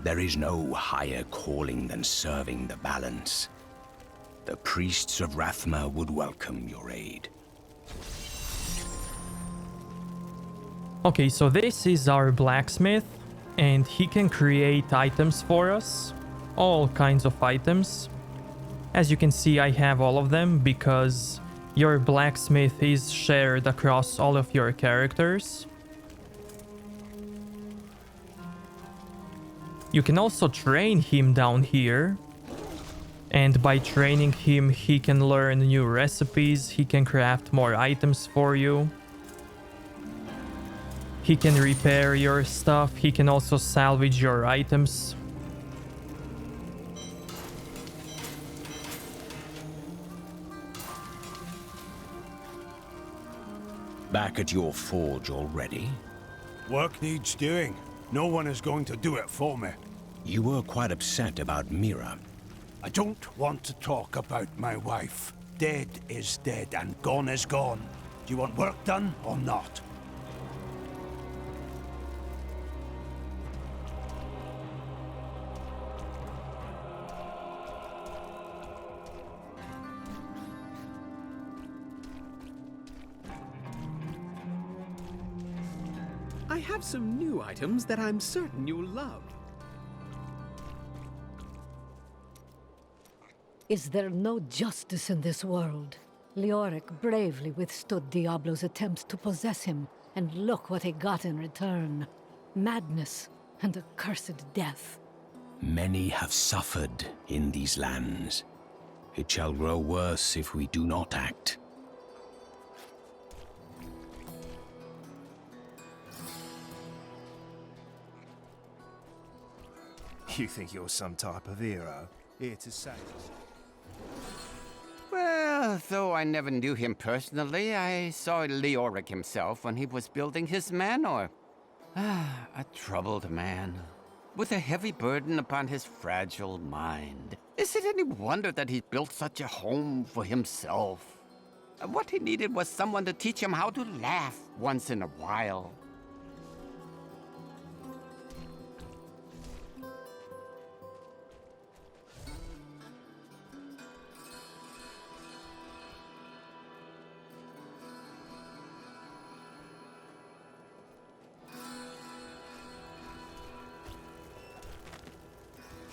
There is no higher calling than serving the balance. The priests of Rathma would welcome your aid. Okay, so this is our blacksmith, and he can create items for us. All kinds of items. As you can see, I have all of them because your blacksmith is shared across all of your characters. You can also train him down here. And by training him, he can learn new recipes, he can craft more items for you. He can repair your stuff, he can also salvage your items. Back at your forge already? Work needs doing. No one is going to do it for me. You were quite upset about Mira. I don't want to talk about my wife. Dead is dead and gone is gone. Do you want work done or not? I have some new items that I'm certain you'll love. Is there no justice in this world? Leoric bravely withstood Diablo's attempts to possess him, and look what he got in return. Madness and a cursed death. Many have suffered in these lands. It shall grow worse if we do not act. You think you're some type of hero? Here to save us. Well, though I never knew him personally, I saw Leoric himself when he was building his manor. A troubled man. with a heavy burden upon his fragile mind. Is it any wonder that he built such a home for himself? What he needed was someone to teach him how to laugh once in a while.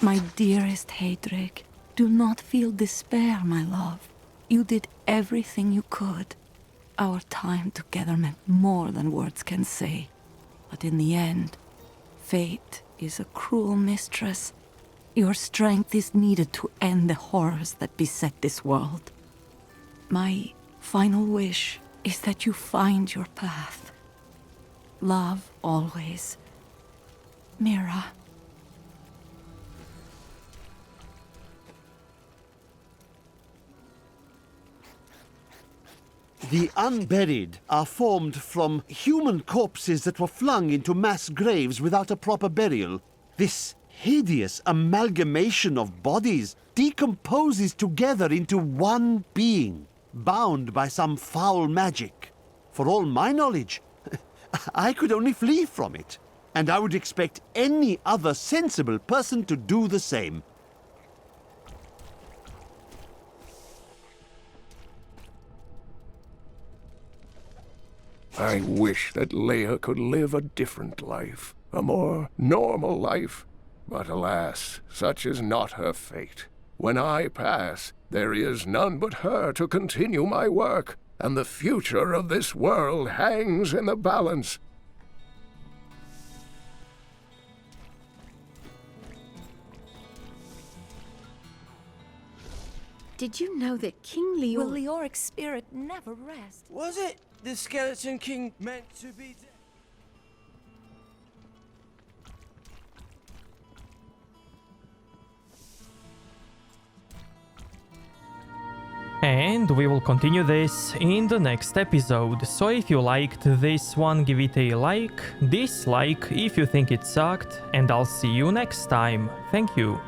My dearest Heydrich, do not feel despair, my love. You did everything you could. Our time together meant more than words can say. But in the end, fate is a cruel mistress. Your strength is needed to end the horrors that beset this world. My final wish is that you find your path. Love always. Mira. The unburied are formed from human corpses that were flung into mass graves without a proper burial. This hideous amalgamation of bodies decomposes together into one being, bound by some foul magic. For all my knowledge, I could only flee from it, and I would expect any other sensible person to do the same. I wish that Leia could live a different life, a more normal life. But alas, such is not her fate. When I pass, there is none but her to continue my work, and the future of this world hangs in the balance. Did you know that King Leoric... Will Leoric's spirit never rest? Was it the Skeleton King meant to be dead? And we will continue this in the next episode, so if you liked this one, give it a like, dislike if you think it sucked, and I'll see you next time. Thank you.